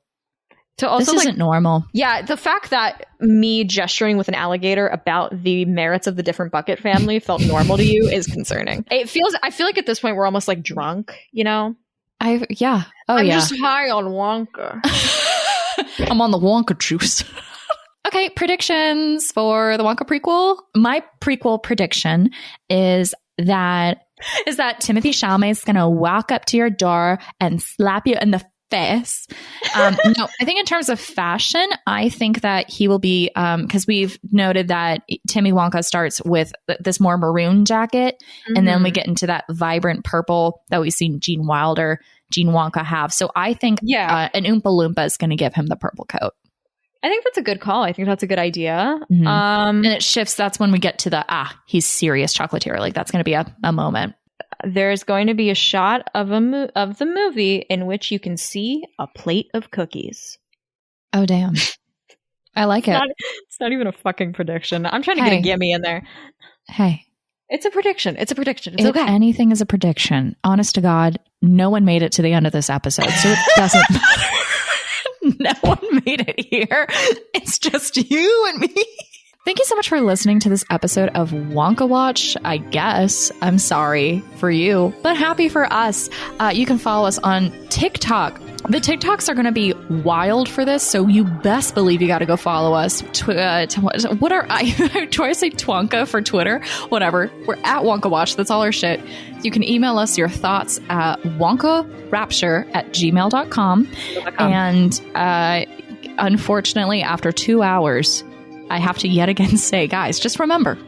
this isn't normal. Yeah, the fact that me gesturing with an alligator about the merits of the different Bucket family felt normal to you is concerning. I feel like at this point we're almost drunk, I'm just high on Wonka. I'm on the Wonka juice. Okay, predictions for the Wonka prequel. My prequel prediction is that Timothée Chalamet is going to walk up to your door and slap you in the face. No, I think in terms of fashion, I think that he will be, because we've noted that Timmy Wonka starts with this more maroon jacket, and then we get into that vibrant purple that we've seen Gene Wonka have. So I think an Oompa Loompa is going to give him the purple coat. I think that's a good call. I think that's a good idea. And it shifts. That's when we get to the, he's serious chocolatier. That's going to be a moment. There's going to be a shot of the movie in which you can see a plate of cookies. Oh, damn. I like it. It's not even a fucking prediction. I'm trying to get a gimme in there. Hey. It's a prediction. It's okay. If anything is a prediction, honest to God, no one made it to the end of this episode, so it doesn't matter. No one made it here. It's just you and me. Thank you so much for listening to this episode of Wonka Watch. I guess I'm sorry for you, but happy for us. You can follow us on TikTok, The TikToks are going to be wild for this, so you best believe you got to go follow us. Do I say Twonka for Twitter? Whatever. We're at Wonka Watch. That's all our shit. You can email us your thoughts at wonkarapture@gmail.com. And unfortunately, after 2 hours, I have to yet again say, guys, just remember,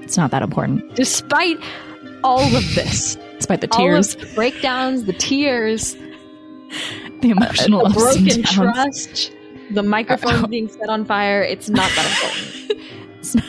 it's not that important. Despite all of this, despite the tears, all of the breakdowns, the tears, the emotional the ups and broken downs. trust, the microphone being set on fire, it's not that important. It's not